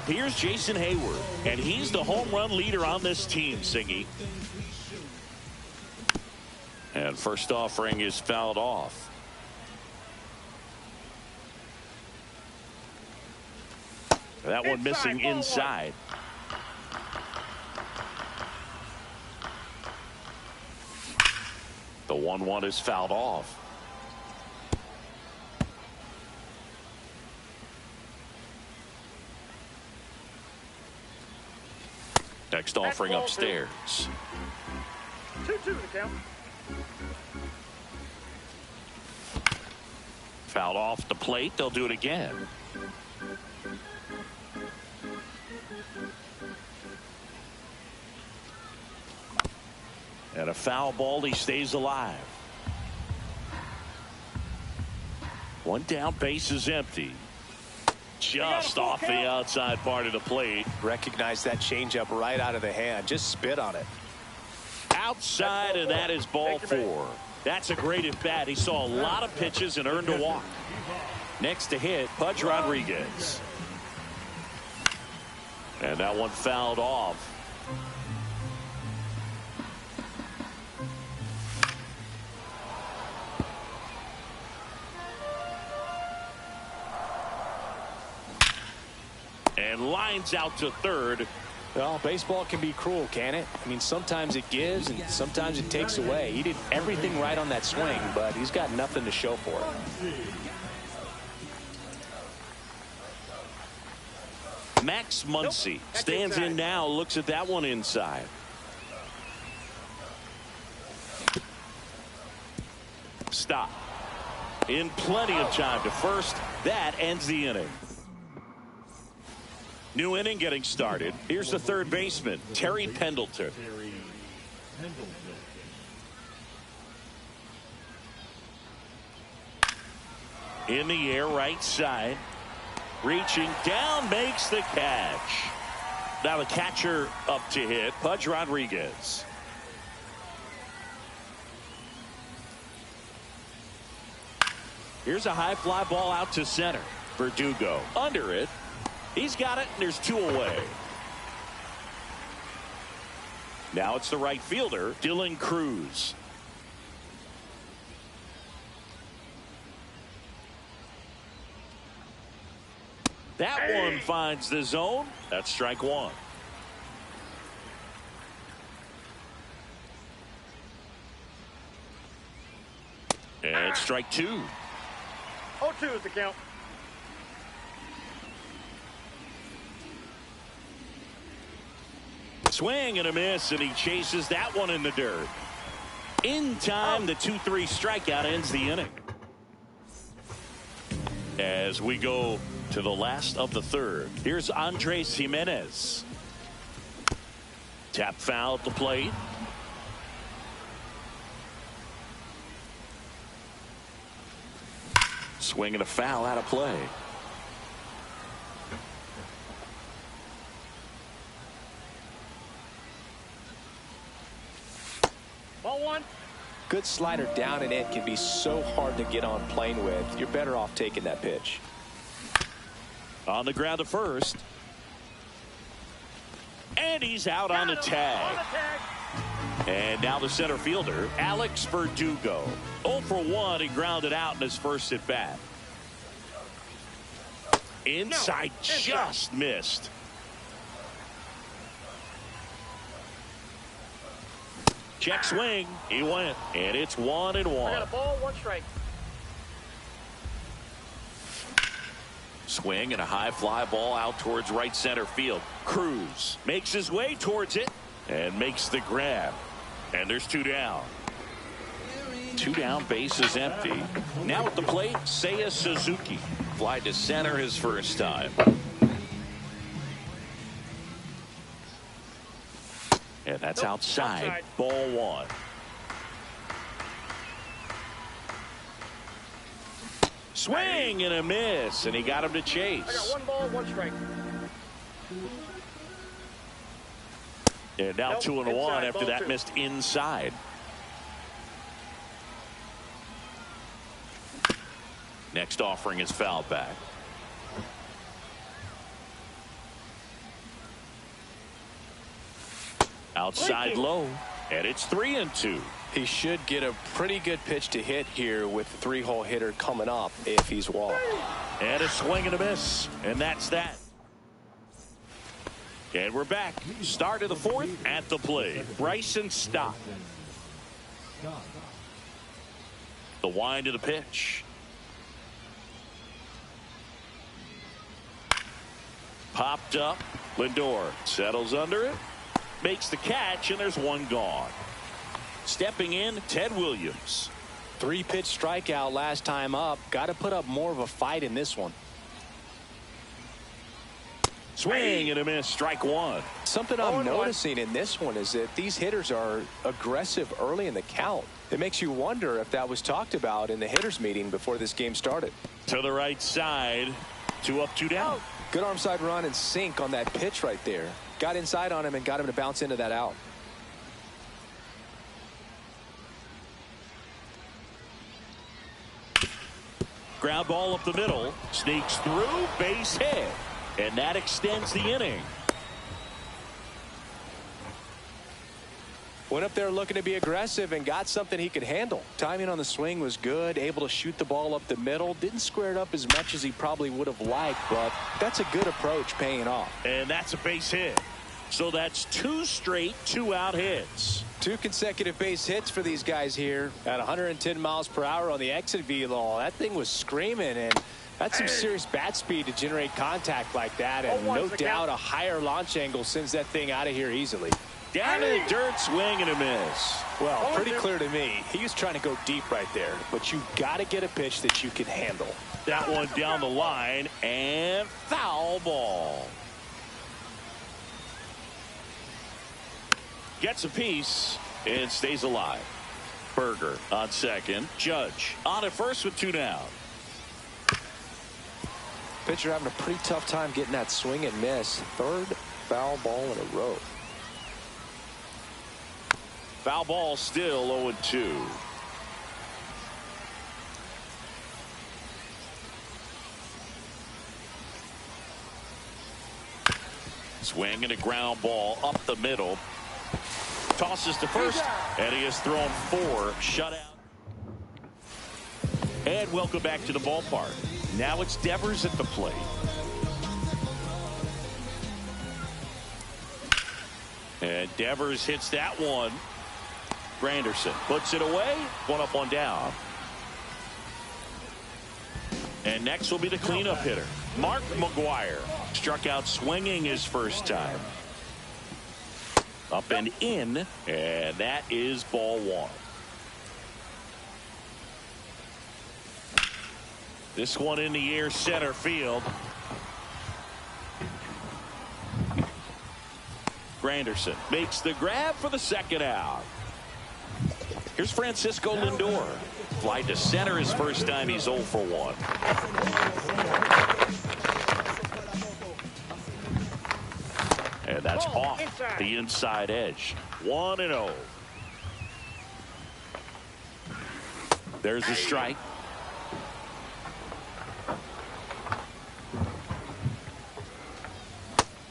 Here's Jason Hayward, and he's the home run leader on this team, Singy. And first offering is fouled off. That one missing inside. The 1-1 is fouled off. Next offering upstairs. 2-2 the count. Fouled off the plate. They'll do it again. And a foul ball. He stays alive. One down, base is empty. Just off the outside part of the plate. Recognize that changeup right out of the hand. Just spit on it. Outside, and that is ball 4. That's a great at bat. He saw a lot of pitches and earned a walk. Next to hit, Pudge Rodriguez. And that one fouled off. And lines out to third. Well, baseball can be cruel, can it? I mean, sometimes it gives and sometimes it takes away. He did everything right on that swing, but he's got nothing to show for it. Max Muncy stands in now, looks at that one inside. Stop. In plenty of time to first. That ends the inning. New inning getting started. Here's the third baseman, Terry Pendleton. In the air, right side. Reaching down, makes the catch. Now the catcher up to hit, Pudge Rodriguez. Here's a high fly ball out to center. Verdugo under it. He's got it, and there's 2 away. Now it's the right fielder, Dylan Cruz. That one finds the zone. That's strike one. And strike two. 0-2 is the count. Swing and a miss, and he chases that one in the dirt. In time, the 2-3 strikeout ends the inning. As we go to the last of the third, here's Andres Jimenez. Tap foul at the plate. Swing and a foul out of play. Ball one. Good slider down and in can be so hard to get on plane with. You're better off taking that pitch. On the ground to first. And he's out on the tag. And now the center fielder, Alex Verdugo. 0 for 1. He grounded out in his first at bat. Inside, just missed. Check swing. He went. And it's 1-1. I got a ball, 1 strike. Swing and a high fly ball out towards right center field. Cruz makes his way towards it and makes the grab. And there's 2 down. 2 down, base is empty. Now at the plate, Seiya Suzuki. Fly to center his first time. And that's outside. Ball 1. Swing and a miss, and he got him to chase. I got 1 ball, 1 strike. And now 2-1 after that missed inside. Next offering is foul back. Outside low, and it's 3-2. He should get a pretty good pitch to hit here with the 3-hole hitter coming up if he's walked. And a swing and a miss, and that's that. And we're back. Start of the 4th at the plate. Bryson Stott. The wind of the pitch. Popped up. Lindor settles under it. Makes the catch, and there's 1 gone. Stepping in, Ted Williams. 3-pitch strikeout last time up. Got to put up more of a fight in this one. Swing and a miss, strike 1. Something I'm noticing in this one is that these hitters are aggressive early in the count. It makes you wonder if that was talked about in the hitters meeting before this game started. To the right side, 2 up, 2 down. Good arm side run and sink on that pitch right there. Got inside on him and got him to bounce into that out. Ground ball up the middle, sneaks through, base hit, and that extends the inning. Went up there looking to be aggressive and got something he could handle. Timing on the swing was good, able to shoot the ball up the middle. Didn't square it up as much as he probably would have liked, but that's a good approach paying off. And that's a base hit. So that's 2 straight 2-out hits. 2 consecutive base hits for these guys here at 110 miles per hour on the exit velo. That thing was screaming, and that's some serious bat speed to generate contact like that, and no doubt a higher launch angle sends that thing out of here easily. Down in the dirt, swing and a miss. Well, pretty clear to me. He was trying to go deep right there, but you got to get a pitch that you can handle. That one down the line, and foul ball. Gets a piece and stays alive. Berger on second. Judge on at first with 2 down. Pitcher having a pretty tough time getting that swing and miss. 3rd foul ball in a row. Foul ball still 0-2. Swing and a ground ball up the middle. Tosses to first, and he has thrown 4 shutout. And welcome back to the ballpark. Now it's Devers at the plate. And Devers hits that one. Granderson puts it away. 1 up, 1 down. And next will be the cleanup hitter, Mark McGwire. Struck out swinging his first time. Up and in, and that is ball 1. This one in the air, center field. Granderson makes the grab for the second out. Here's Francisco Lindor. Fly to center his first time. He's 0 for 1. And that's off the inside edge. 1-0. There's a strike.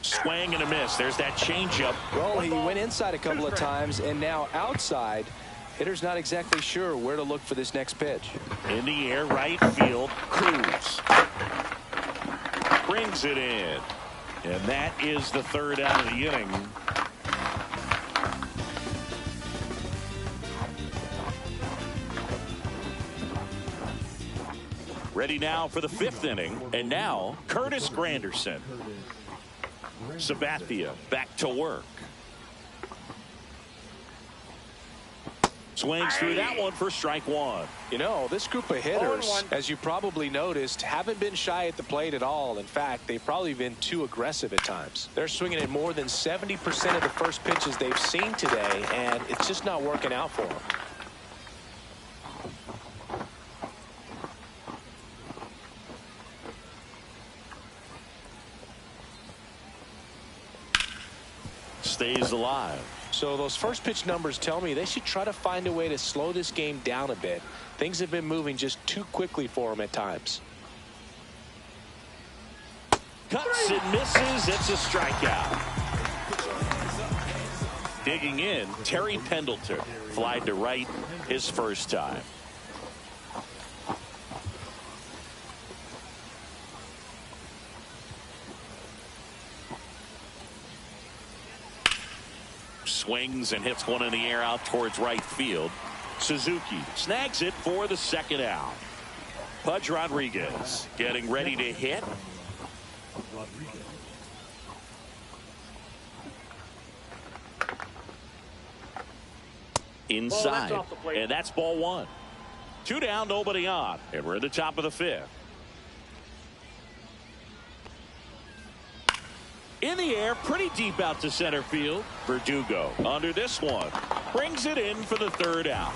Swing and a miss. There's that changeup. Well, he went inside a couple of times, and now outside. Hitter's not exactly sure where to look for this next pitch. In the air, right field. Cruz brings it in. And that is the third out of the inning. Ready now for the 5th inning. And now, Curtis Granderson. Sabathia back to work. Swings through that one for strike 1. You know, this group of hitters, as you probably noticed, haven't been shy at the plate at all. In fact, they've probably been too aggressive at times. They're swinging at more than 70% of the first pitches they've seen today, and it's just not working out for them. Stays alive. So those first pitch numbers tell me they should try to find a way to slow this game down a bit. Things have been moving just too quickly for them at times. Cuts and misses. It's a strikeout. Digging in, Terry Pendleton. Flied to right his first time. Swings and hits one in the air out towards right field. Suzuki snags it for the second out. Pudge Rodriguez getting ready to hit. Inside, and that's ball 1. 2 down, nobody on, and we're at the top of the 5th. In the air, pretty deep out to center field. Verdugo under this one. Brings it in for the third out.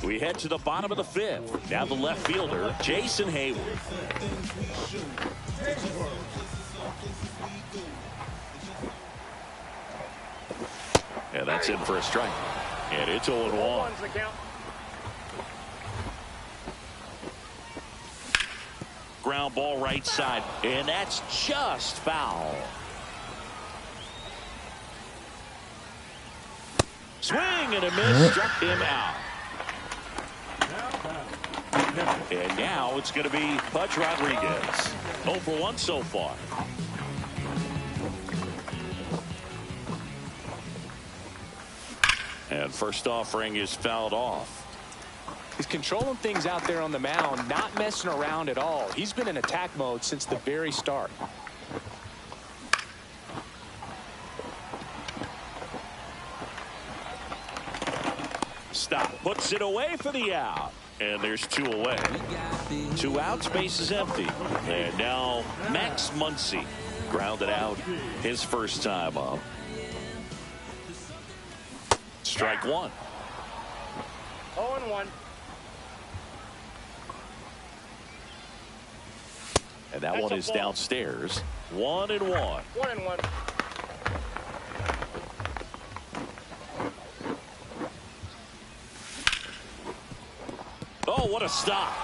We head to the bottom of the 5th. Now the left fielder, Jason Hayward. And that's in for a strike. And it's 0-1. Ground ball right side. And that's just foul. Swing and a miss. Struck him out. And now it's going to be Pudge Rodriguez. 0 for 1 so far. And first offering is fouled off. He's controlling things out there on the mound, not messing around at all. He's been in attack mode since the very start. Stop. Puts it away for the out. And there's 2 away. 2 outs, base is empty. And now Max Muncy grounded out his first time up. Strike 1. 0-1. And that one is downstairs. 1-1. 1-1. Oh, what a stop.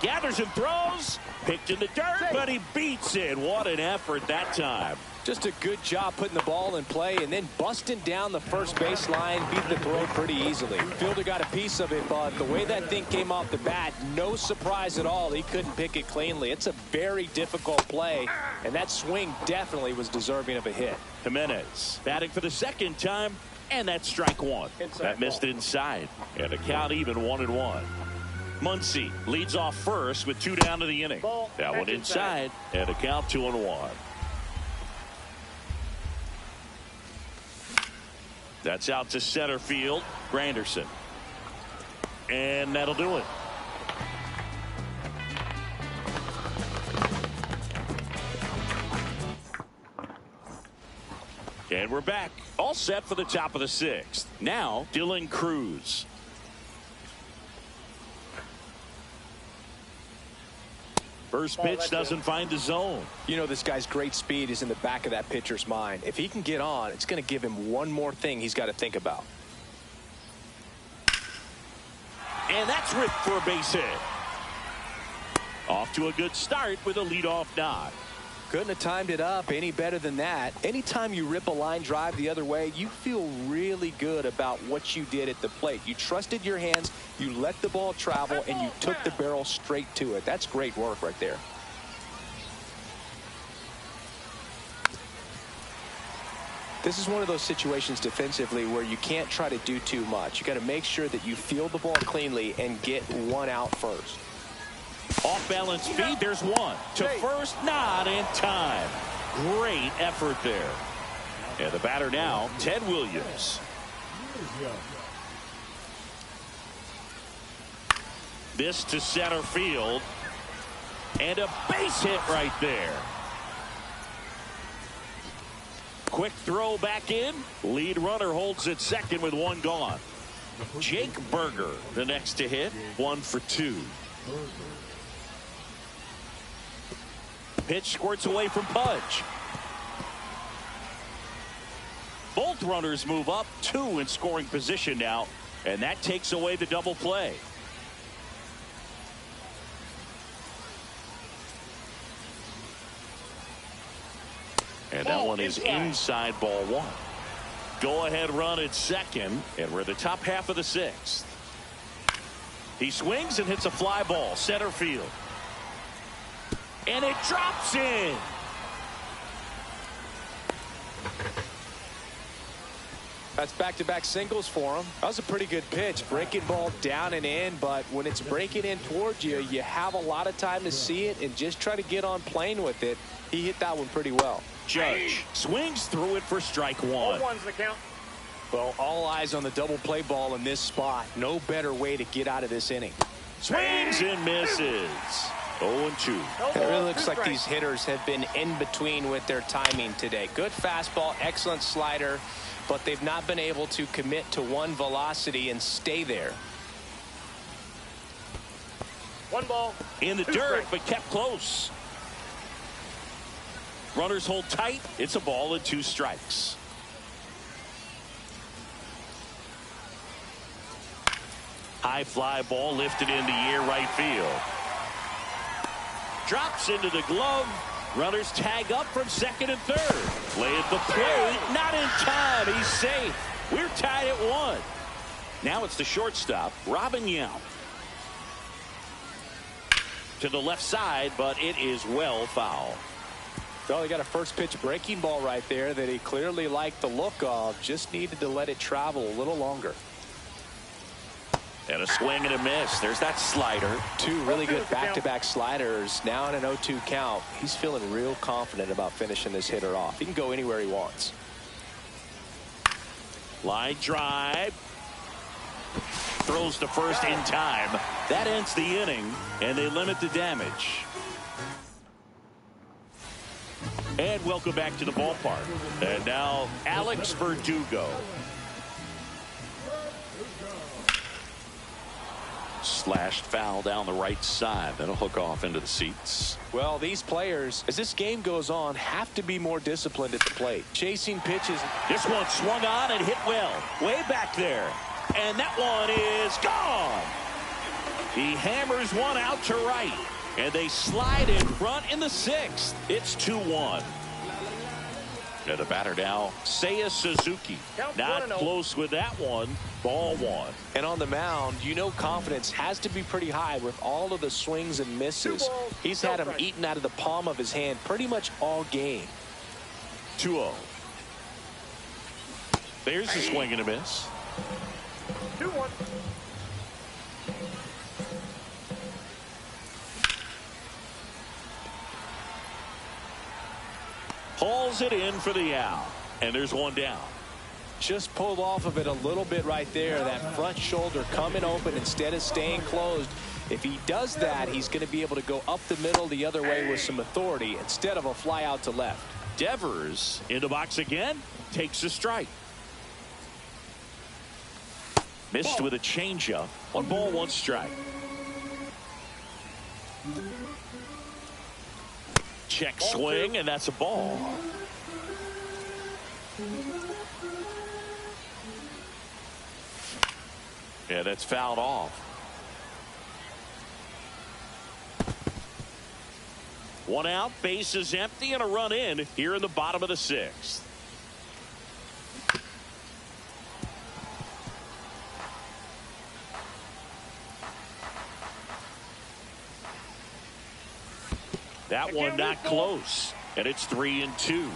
Gathers and throws. Picked in the dirt, but he beats it. What an effort that time. Just a good job putting the ball in play and then busting down the first baseline, beat the throw pretty easily. Fielder got a piece of it, but the way that thing came off the bat, no surprise at all. He couldn't pick it cleanly. It's a very difficult play, and that swing definitely was deserving of a hit. Jimenez batting for the second time, and that's strike one. That missed inside, and the count even 1-1. Muncy leads off first with 2 down to the inning. That one inside, and a count 2-1. That's out to center field. Granderson. And that'll do it. And we're back. All set for the top of the 6th. Now, Dylan Cruz. First pitch doesn't find the zone. You know, this guy's great speed is in the back of that pitcher's mind. If he can get on, it's going to give him one more thing he's got to think about. And that's ripped for a base hit. Off to a good start with a leadoff knock. Couldn't have timed it up any better than that. Anytime you rip a line drive the other way, you feel really good about what you did at the plate. You trusted your hands, you let the ball travel, and you took the barrel straight to it. That's great work right there. This is one of those situations defensively where you can't try to do too much. You got to make sure that you field the ball cleanly and get one out first. Off balance feed, there's one. To first, not in time. Great effort there. And the batter now, Ted Williams. This to center field. And a base hit right there. Quick throw back in. Lead runner holds at second with 1 gone. Jake Berger, the next to hit. 1 for 2. Pitch squirts away from Pudge. Both runners move up, 2 in scoring position now, and that takes away the double play. And that one is inside, ball 1. Go ahead run at second, and we're in the top half of the 6th. He swings and hits a fly ball, center field. And it drops in. That's back-to-back singles for him. That was a pretty good pitch. Breaking ball down and in, but when it's breaking in towards you, you have a lot of time to see it and just try to get on plane with it. He hit that one pretty well. Judge swings through it for strike 1. 1's the count. Well, all eyes on the double play ball in this spot. No better way to get out of this inning. Swings and misses. 0-2. It really looks like these hitters have been in between with their timing today. Good fastball, excellent slider, but they've not been able to commit to one velocity and stay there. 1 ball. In the dirt, but kept close. Runners hold tight. It's a ball and 2 strikes. High fly ball lifted in the air right field. Drops into the glove. Runners tag up from second and third. Play at the plate. Not in time. He's safe. We're tied at 1. Now it's the shortstop, Robin Yount. To the left side, but it is well foul. Well, he got a first pitch breaking ball right there that he clearly liked the look of. Just needed to let it travel a little longer. And a swing and a miss. There's that slider. 2 really good back-to-back sliders. Now in an 0-2 count. He's feeling real confident about finishing this hitter off. He can go anywhere he wants. Line drive. Throws to first in time. That ends the inning, and they limit the damage. And welcome back to the ballpark. And now Alex Verdugo. Slashed foul down the right side. That'll hook off into the seats. Well, these players, as this game goes on, have to be more disciplined at the plate. Chasing pitches. This one swung on and hit well. Way back there. And that one is gone. He hammers one out to right, and they slide in front in the 6th. It's 2-1. And the batter now, Seiya Suzuki. Not close with that one. Ball 1. And on the mound, you know confidence has to be pretty high with all of the swings and misses. He's had them eaten out of the palm of his hand pretty much all game. 2-0. There's a swing and a miss. 2-1. Hauls it in for the out. And there's one down. Just pulled off of it a little bit right there. That front shoulder coming open instead of staying closed. If he does that, he's going to be able to go up the middle the other way with some authority instead of a fly out to left. Devers in the box again. Takes a strike. Missed with a changeup. 1 ball, 1 strike. Check swing, and that's a ball. Yeah, that's fouled off. 1 out, base is empty, and a run in here in the bottom of the 6th. That one not close, and it's 3-2.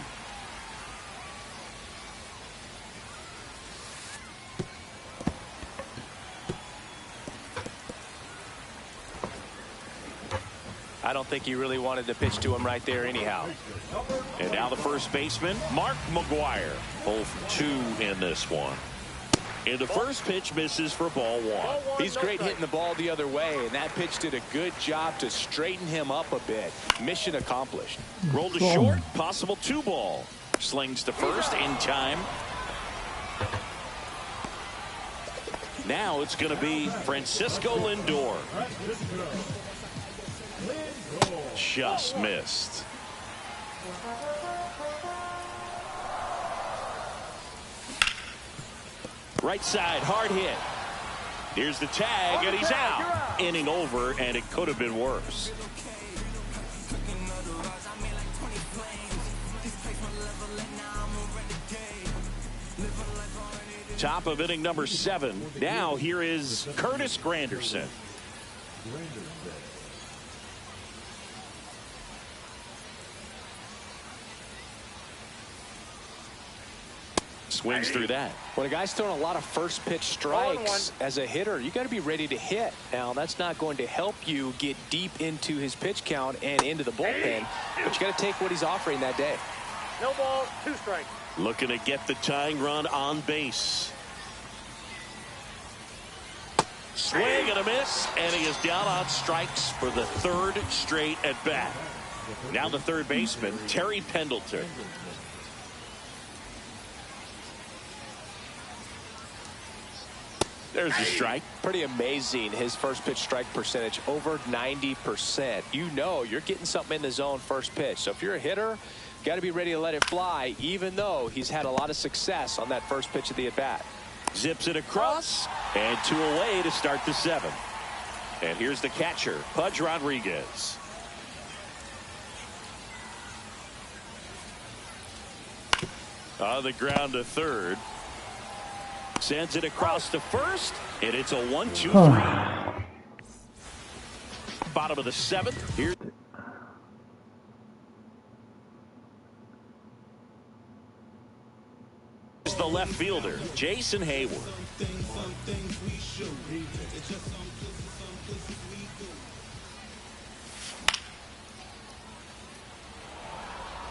I don't think he really wanted to pitch to him right there anyhow. And now the first baseman, Mark McGuire. 0 for 2 in this one. And the first pitch misses for ball 1. He's great hitting the ball the other way, and that pitch did a good job to straighten him up a bit. Mission accomplished. Rolled to short, possible 2 ball. Slings to first in time. Now it's going to be Francisco Lindor. Just missed. Right side, hard hit. Here's the tag, and he's out. Inning over, and it could have been worse. Top of inning number 7. Now here is Curtis Granderson. Swings through that. When a guy's throwing a lot of first pitch strikes as a hitter, you got to be ready to hit. Now, that's not going to help you get deep into his pitch count and into the bullpen, but you got to take what he's offering that day. No ball, 2 strikes. Looking to get the tying run on base. Swing and a miss, and he is down on strikes for the 3rd straight at bat. Now the third baseman, Terry Pendleton. There's a strike. Pretty amazing, his first pitch strike percentage, over 90%. You know you're getting something in the zone first pitch. So if you're a hitter, got to be ready to let it fly, even though he's had a lot of success on that first pitch of the at-bat. Zips it across, and 2 away to start the 7th. And here's the catcher, Pudge Rodriguez. On the ground to third. Sends it across to first, and it's a 1-2-3. Bottom of the 7th. Here's the left fielder, Jason Hayward.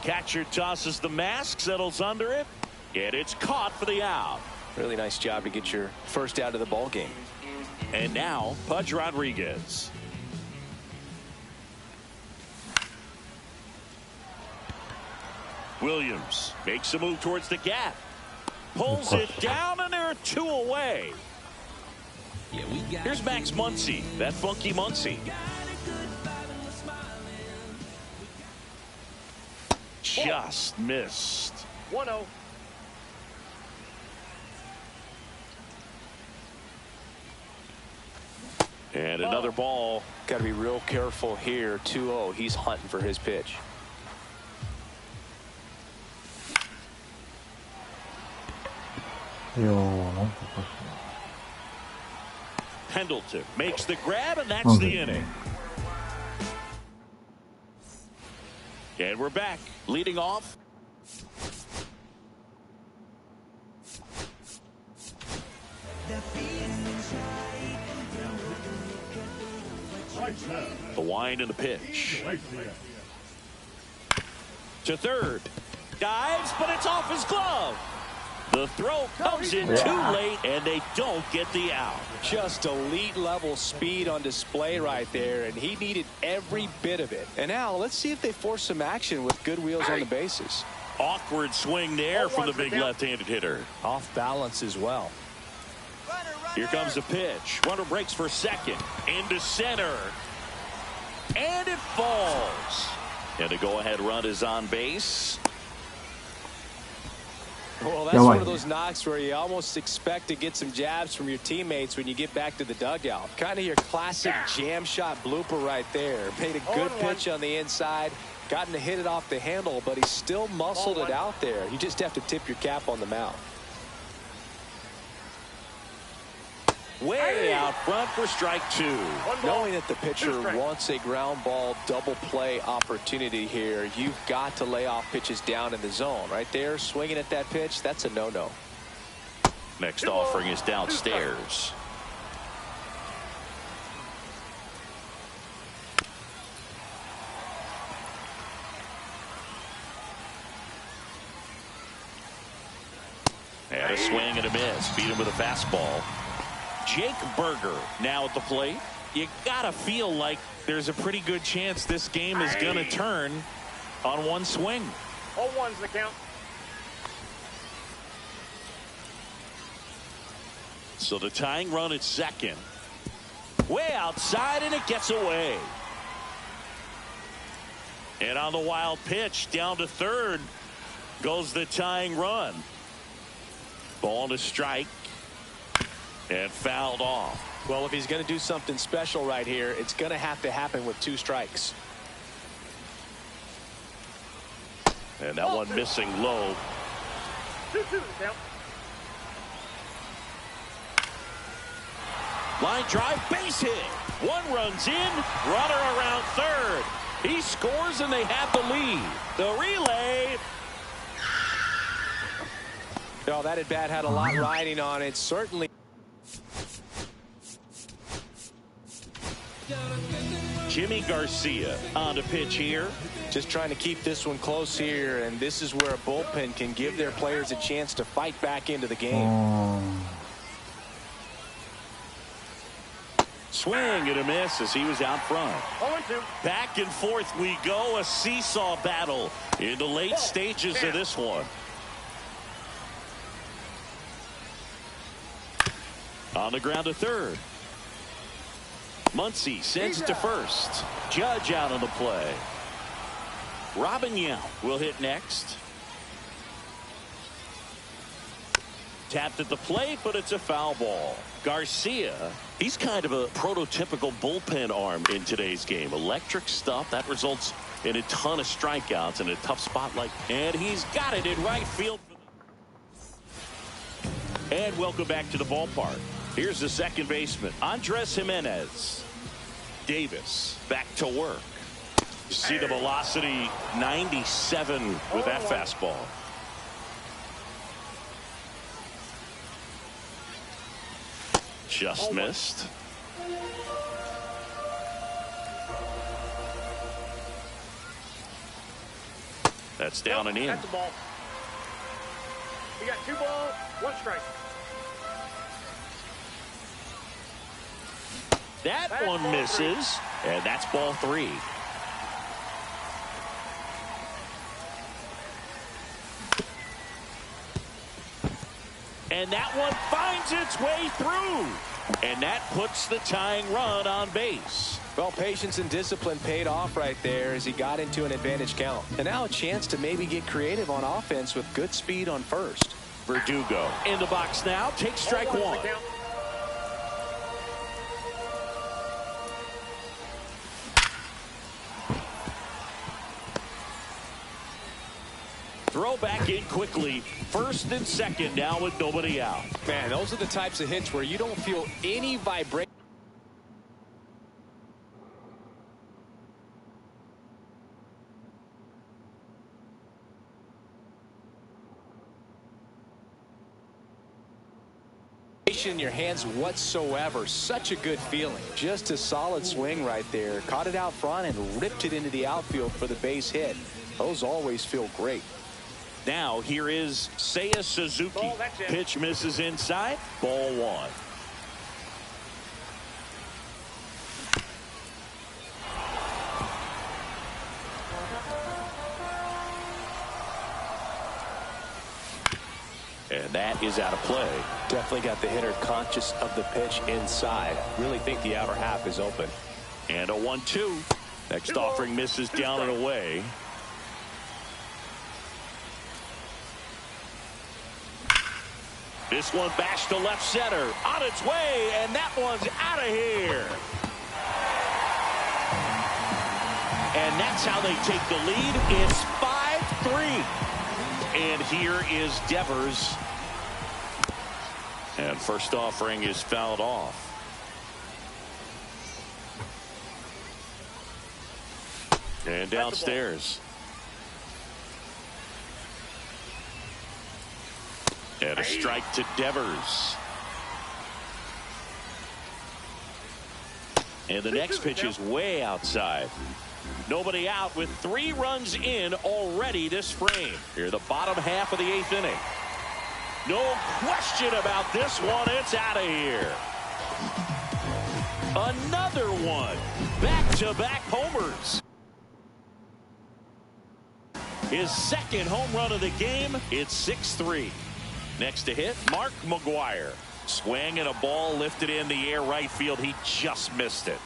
Catcher tosses the mask, settles under it, and it's caught for the out. Really nice job to get your first out of the ball game. And now Pudge Rodriguez. Williams makes a move towards the gap. Pulls it down, and there are 2 away. Here's Max Muncy, that funky Muncy. Just missed. 1-0. And another ball. Got to be real careful here. 2-0. He's hunting for his pitch. Pendleton makes the grab, and that's the inning. And we're back. Leading off. The wind and the pitch. To third. Dives, but it's off his glove. The throw comes in too late, and they don't get the out. Just elite level speed on display right there, and he needed every bit of it. And now let's see if they force some action with good wheels on the bases. Awkward swing there from the big left-handed hitter. Off balance as well. Here comes the pitch. Runner breaks for second. Into center. And it falls. And a go-ahead run is on base. Well, that's one of those knocks where you almost expect to get some jabs from your teammates when you get back to the dugout. Kind of your classic jam shot blooper right there. Made a good pitch on the inside. Gotten to hit it off the handle, but he still muscled it out there. You just have to tip your cap on the mound. Way out front for strike two. Knowing that the pitcher wants a ground ball double play opportunity here, you've got to lay off pitches down in the zone. Right there, swinging at that pitch, that's a no-no. Next offering is downstairs. And a swing and a miss. Beat him with a fastball. Jake Berger now at the plate. You gotta feel like there's a pretty good chance this game is gonna turn on one swing. 0-1's the count. So the tying run at second. Way outside, and it gets away. And on the wild pitch down to third goes the tying run. Ball to strike. And fouled off. Well, if he's going to do something special right here, it's going to have to happen with 2 strikes. And that one missing low. 2-2 count. Line drive, base hit. One runs in, runner around third. He scores, and they have the lead. The relay. Oh, that at bat had a lot riding on it. Certainly. Jimmy Garcia on the pitch here. Just trying to keep this one close here, and this is where a bullpen can give their players a chance to fight back into the game. Swing and a miss as he was out front. 0-2. Back and forth we go. A seesaw battle in the late stages of this one. On the ground to third. Muncy sends it to first. Judge out on the play. Robin Yount will hit next. Tapped at the plate, but it's a foul ball. Garcia, he's kind of a prototypical bullpen arm in today's game. Electric stuff that results in a ton of strikeouts in a tough spotlight. And he's got it in right field. And welcome back to the ballpark. Here's the second baseman, Andres Jimenez. Davis back to work. You see the velocity, 97 with that fastball. Just missed. That's down and in. That's a ball. You got 2 balls, 1 strike. That one misses, and that's ball 3. And that one finds its way through. And that puts the tying run on base. Well, patience and discipline paid off right there as he got into an advantage count. And now a chance to maybe get creative on offense with good speed on first. Verdugo in the box now. Takes strike 1. throw back in quickly. First and second now with nobody out. Man, those are the types of hits where you don't feel any vibration in your hands whatsoever. Such a good feeling. Just a solid swing right there. Caught it out front and ripped it into the outfield for the base hit. Those always feel great. Now here is Seiya Suzuki. Pitch misses inside. Ball one. And that is out of play. Definitely got the hitter conscious of the pitch inside. Really think the outer half is open. And a 1-2. Next offering misses down and away. This one bashed to left center. On its way, and that one's out of here. And that's how they take the lead. It's 5-3. And here is Devers. And first offering is fouled off. And downstairs. And a strike to Devers. And the next pitch is way outside. Nobody out with 3 runs in already this frame. Here, the bottom half of the 8th inning. No question about this one. It's out of here. Another one. Back-to-back homers. His second home run of the game. It's 6-3. Next to hit, Mark McGwire. Swing and a ball lifted in the air right field. He just missed it.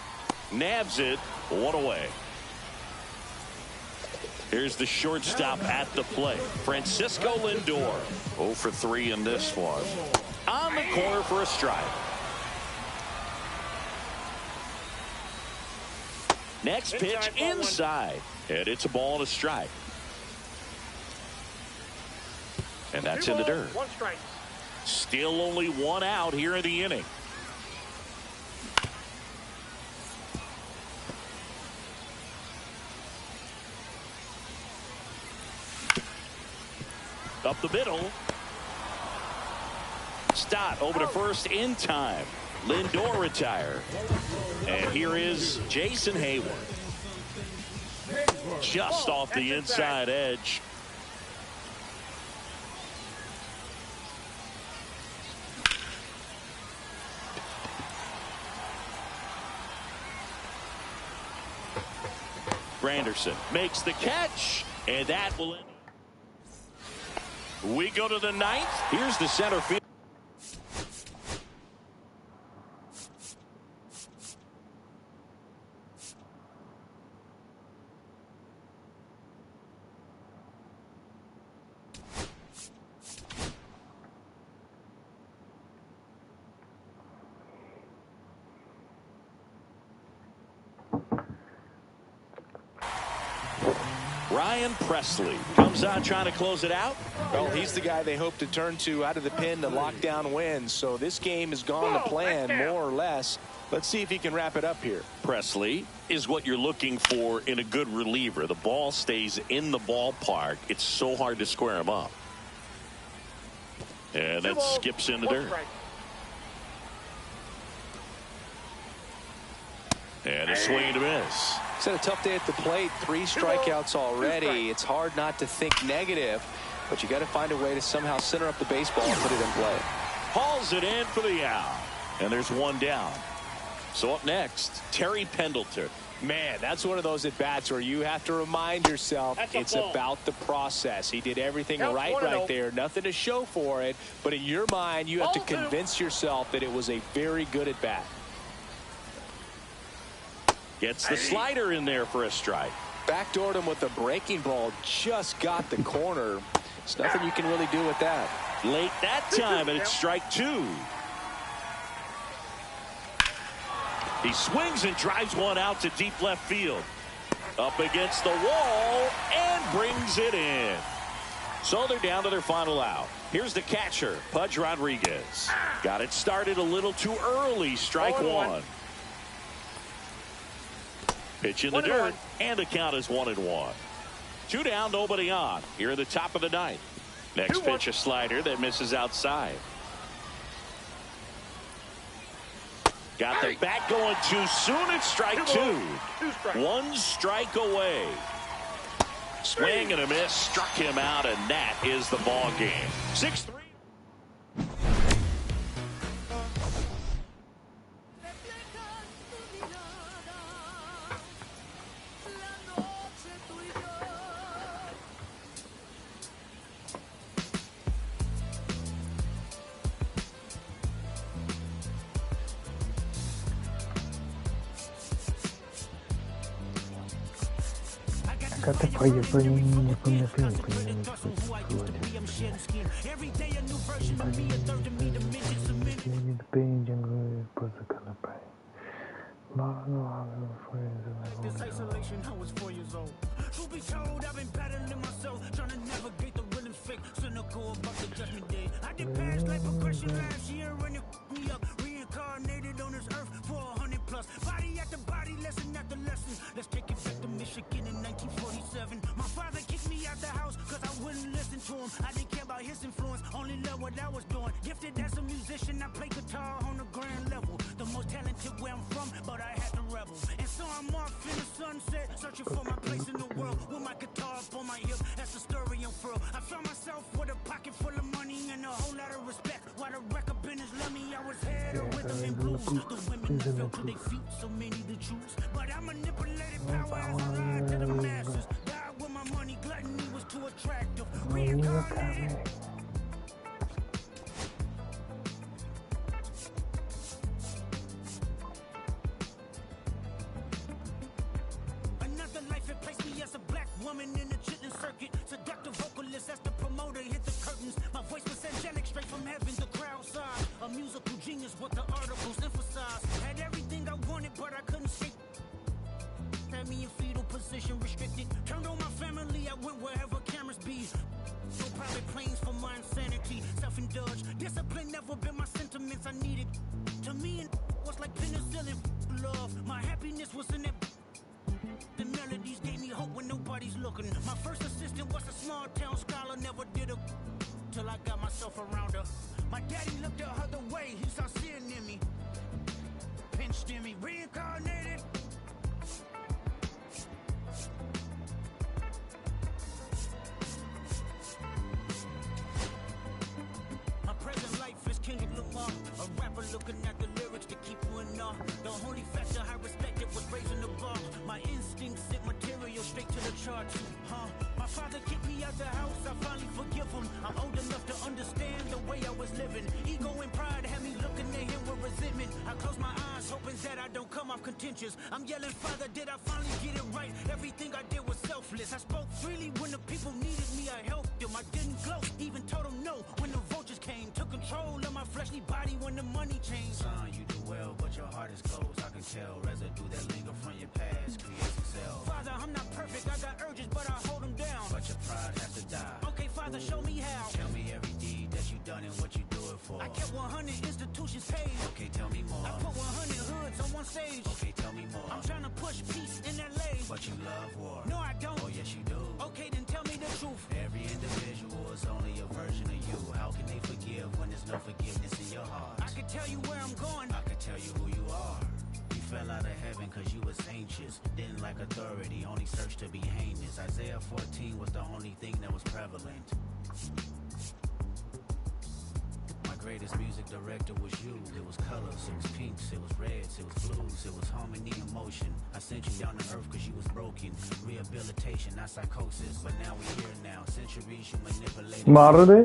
Nabs it. 1 away. Here's the shortstop at the plate, Francisco Lindor. 0 for 3 in this one. On the corner for a strike. Next pitch inside. And it's a ball and a strike. And that's in the dirt. 1 strike. Still only 1 out here in the inning. Up the middle. Stott over to first in time. Lindor retired. And here is Jason Hayward. Just off the inside edge. Granderson makes the catch, and that will end. We go to the 9th. Here's the center field. Ryan Presley comes on trying to close it out. Well, he's the guy they hope to turn to out of the pen to lock down wins. So this game has gone to plan more or less. Let's see if he can wrap it up here. Presley is what you're looking for in a good reliever. The ball stays in the ballpark. It's so hard to square him up. And that skips in the dirt. And a swing and a miss. It's had a tough day at the plate. 3 strikeouts already. It's hard not to think negative, but you got to find a way to somehow center up the baseball and put it in play. Hauls it in for the out. And there's 1 down. So up next, Terry Pendleton. Man, that's one of those at-bats where you have to remind yourself it's about the process. He did everything right there. Nothing to show for it. But in your mind, you have to convince yourself that it was a very good at-bat. Gets the slider in there for a strike. Backdoored him with a breaking ball. Just got the corner. There's nothing you can really do with that. Late that time, and it's strike 2. He swings and drives one out to deep left field. Up against the wall and brings it in. So they're down to their final out. Here's the catcher, Pudge Rodriguez. Got it started a little too early. Strike one. Pitch in the dirt, and the count is 1-1. 2 down, nobody on. Here in the top of the ninth. Next pitch, a slider that misses outside. Got the bat going too soon. It's strike two. 1 strike away. Swing and a miss, struck him out, and that is the ball game. 6-3. Got the fire burning from the film. This isolation, I was 4 years old. Truth be told, I've been battling myself, trying to navigate the real and fake, cynical about the judgment day. I did past life progression last year, and it me up, reincarnated on this earth for 100 plus. Body after body, lesson after lesson. Let's take it back to Michigan in 1947. My father kicked me out the house because I wouldn't listen to him. I didn't care about his influence, only loved what I was doing. Gifted as a musician, I play guitar on a grand level. The most talented where I'm from, but I had to rebel. And so I'm off in the sunset, searching for my place in the world. With my guitar up on my hip, that's the story I'm from. I found myself with a pocket full of money and a whole lot of respect. While the record business loved me, I was head of rhythm and blues. The women that fell to their feet, so many to choose. But I manipulated power as I lied to the masses. Died with my money, gluttony was too attractive. Reincarnated. Another life, it placed me as a black woman in the chitlin circuit. Seductive vocalist as the promoter hit the curtains. My voice was angelic, straight from heaven, the crowd side. A musical genius, what the articles emphasize. Had everything I wanted, but I couldn't speak. Had me in fetal position, restricted. Turned on my family, I went wherever cameras be. No private planes for my insanity. Self-indulged, discipline never been my sentiments. I needed. To me, it was like penicillin. Love, my happiness was in it. The melodies gave me hope when nobody's looking. My first assistant was a small town scholar, never did a till I got myself around her. My daddy looked at her the way he saw sin in me. Pinched in me, reincarnated. My present life is Kendrick Lamar, a rapper looking at the lyrics to keep you in awe. The only factor I respected was raising the bar. My instincts sent material straight to the charts. My father kicked me out the house, I finally forgive him. I'm old enough to understand the way I was living. Ego and pride had me looking at him with resentment. I close my eyes, hoping that I don't come off contentious. I'm yelling, Father, did I finally get it right? Everything I did was selfless. I spoke freely when the people needed me, I helped them. I didn't gloat, even told them no when the vultures came. Took control of my fleshly body when the money changed. Son, you do well, but your heart is closed. I can tell residue that linger from your past creates itself. Father, I'm not perfect, I got urges, but I hold them down. But your pride has to die. Okay, Father, show me how. Tell me every deed that you done and what you do it for. I kept 100 institutions paid. Okay, tell me more. I put 100 hoods on one stage. Okay, tell me more. I'm trying to push peace in LA. But you love war. No, I don't. Oh, yes, you do. Okay, then tell me the truth. Every individual is only a version of you. How can they forgive when there's no forgiveness in your heart? I can tell you where I'm going. I can tell you who you are. You fell out of heaven cause you was anxious. Didn't like authority, only searched to be heinous. Isaiah 14 was the only thing that was prevalent. My greatest music director was you. It was colors, it was pinks, it was reds, it was blues, it was harmony and motion. I sent you down to earth cause you was broken. Rehabilitation, not psychosis. But now we here now. Centuries you manipulated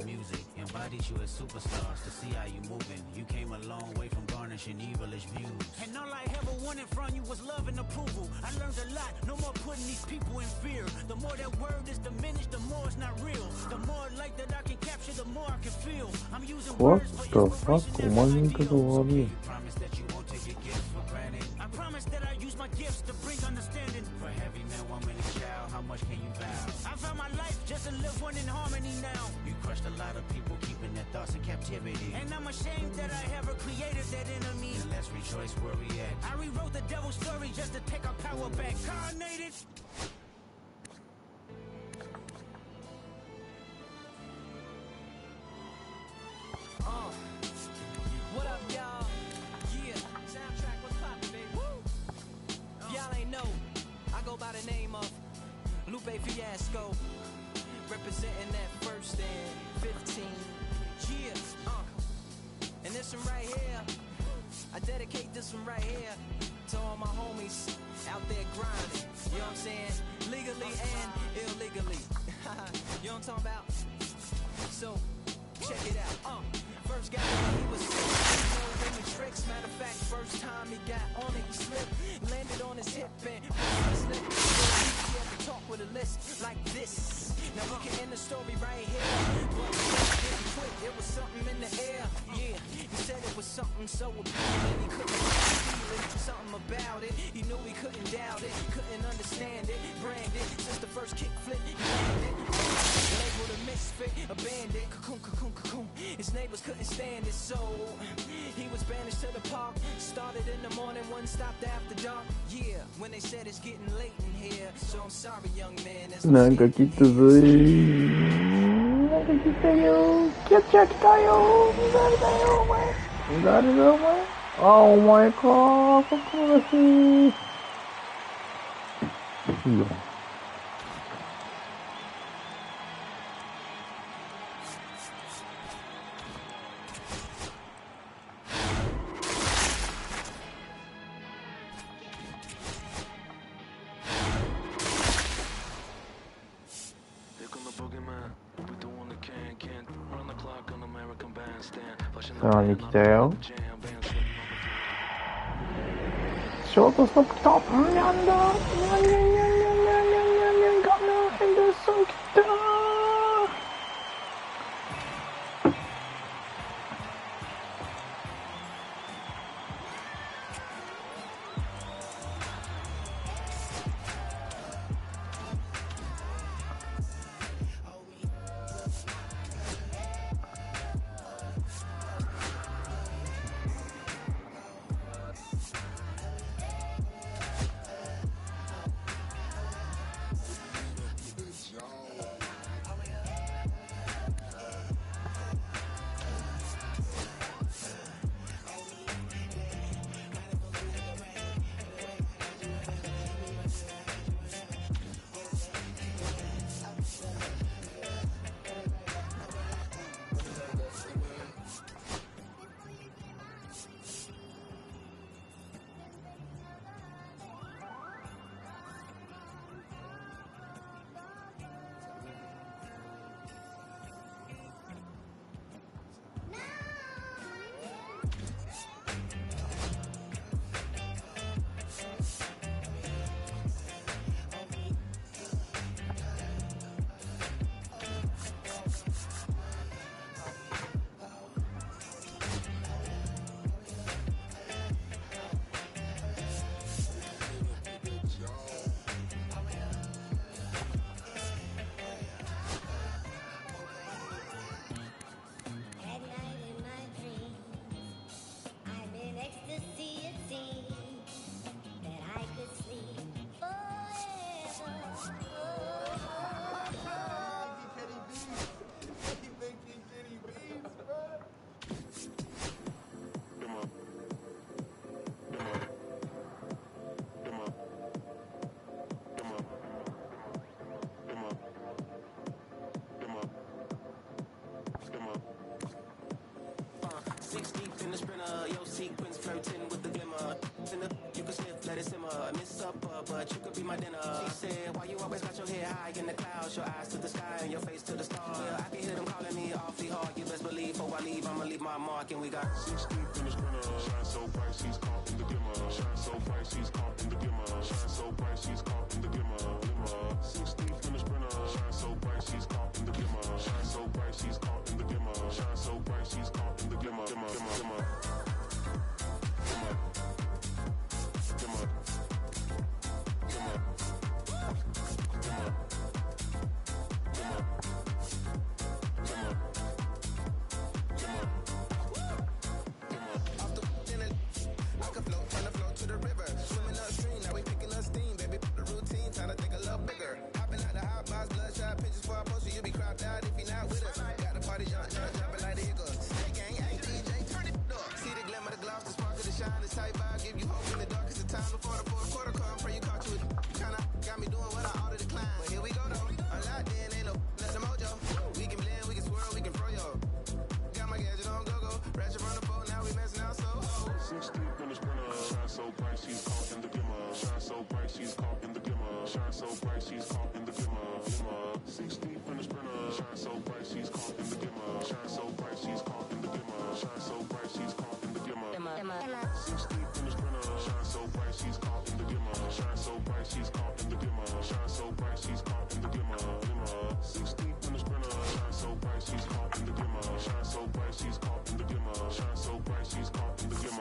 music. Embodied you as superstars to see how you moving. You came a long way from garnishing evilish views. And all I ever wanted from you was love and approval. I learned a lot, no more putting these people in fear. The more that word is diminished, the more it's not real. The more light that I can capture, the more I can feel. I'm using What the fuck? Why you to the world? Promise that you won't take your gifts for granted. I promise that I use use my gifts to bring understanding. For heavy man, one minute child, how much can you vow? I found my life just to live one in harmony now. You crushed a lot of people, keeping their thoughts in captivity. And I'm ashamed that I ever created that enemy. And let's rejoice where we at. I rewrote the devil's story just to take our power back. Carnated. What up, y'all? Yeah, soundtrack, what's poppin', baby? Woo! Y'all ain't know, I go by the name of Lupe Fiasco, representing that first and 15. Yeah, and this one right here, I dedicate this one right here to all my homies out there grinding. You know what I'm saying? Legally and illegally. You know what I'm talking about? So, check it out. First guy, he was sick. No any tricks. Matter of fact, first time he got on it, he slipped. Landed on his hip and slipped. He had to talk with a list like this. Now we can end the story right here. But didn't quit. It was something in the air. Yeah, he said it was something so appealing. He couldn't feel it. Something about it. He knew he couldn't doubt it. Couldn't understand it. Branded since the first kick flip. He landed. Labeled a misfit, a bandit. Cocoon, cocoon, cocoon. His neighbors couldn't stand it, so he was banished to the park. Started in the morning, one stopped after dark. Yeah, when they said it's getting late in here. So I'm sorry, young man. なんか切ったぞい。なんか切ったよ。キャッチャー来たよ。誰だよ、お前。誰だ、お前。あ、お前か。ここだし。いいよ。さらに来たよ。ショートストップ来た。なんだ。にゃんにゃんにゃんにゃんにゃんにゃんにゃんにゃん。ガムヘンダーソン来た。But you could be my dinner. She said, why you always got your head high in the clouds, your eyes to the sky and your face to the stars? Yeah, I can hear them calling me awfully hard. You best believe before I leave, I'ma leave my mark. And we got 6 deep in the sprinter. Shine so bright, she's caught in the glimmer. Shine so bright, she's caught in the glimmer. Shine so bright, she's caught in the glimmer. 6 deep in the sprinter. Shine so bright, she's caught in the glimmer. Shine so bright, she's caught in the glimmer. Shine so bright, she's caught in the glimmer. Glimmer. bright, she's caught in the glimmer. Shine so bright, she's caught in the glimmer. 6 deep in the sprinter. Shine so bright, she's caught in the glimmer. Shine so bright, she's caught in the glimmer. Shine so bright, she's caught in the glimmer. 6 deep in the sprinter. Shine so bright, she's caught in the glimmer. Shine so bright, she's caught in the glimmer. Shine so bright, she's caught in the glimmer. 6 deep in the sprinter. Shine so bright, she's caught in the glimmer. Shine so bright, she's caught in the glimmer. Shine so bright, she's caught in the glimmer.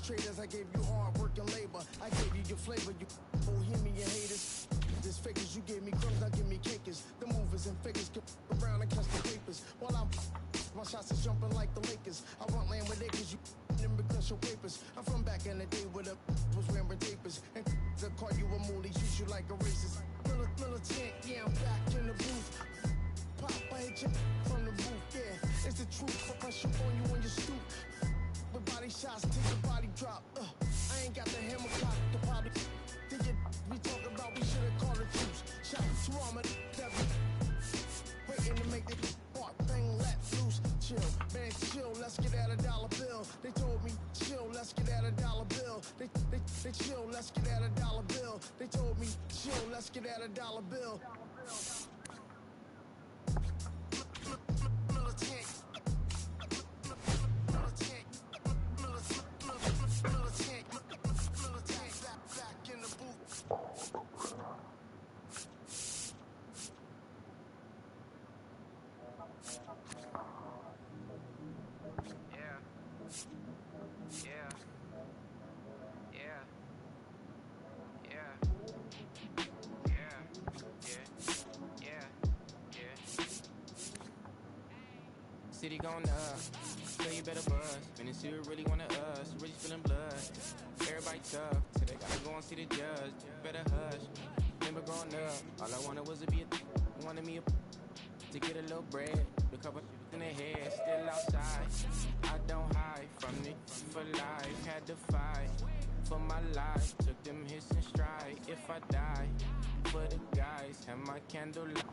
Traders, I gave you hard work and labor. I gave you your flavor, you bohemian haters. This fakers, you gave me crumbs, now give me cakers. The movers and fakers get around and catch the papers. While I'm my shots is jumping like the Lakers. I want land with acres, you them because your papers. I'm from back in the day where the was wearing papers. And they'll call you a moolie, treat you like a racist. Militant, yeah, I'm back in the booth. Pop, I hit you from the roof, yeah. It's the truth, I pressure on you when you stoop. With body shots, till your body drop. I ain't got the hammer cock, the body. Think it, we talk about, we should've called the troops. Shout to all my devil. Waiting to make the part thing let loose. Chill, man, chill, let's get at $1 bill. They told me, chill, let's get at $1 bill. They chill, let's get at $1 bill. They told me, chill, let's get at $1 bill. City going up, so you better buzz. And it's you really wanna us, really feeling blood. Everybody tough, till they gotta go and see the judge. Better hush. Remember growing up, all I wanted was to be a, wanted me to get a little bread. The cover in the head, still outside. I don't hide from it for life. Had to fight for my life. Took them hits in stride. If I die, for the guys, have my candlelight.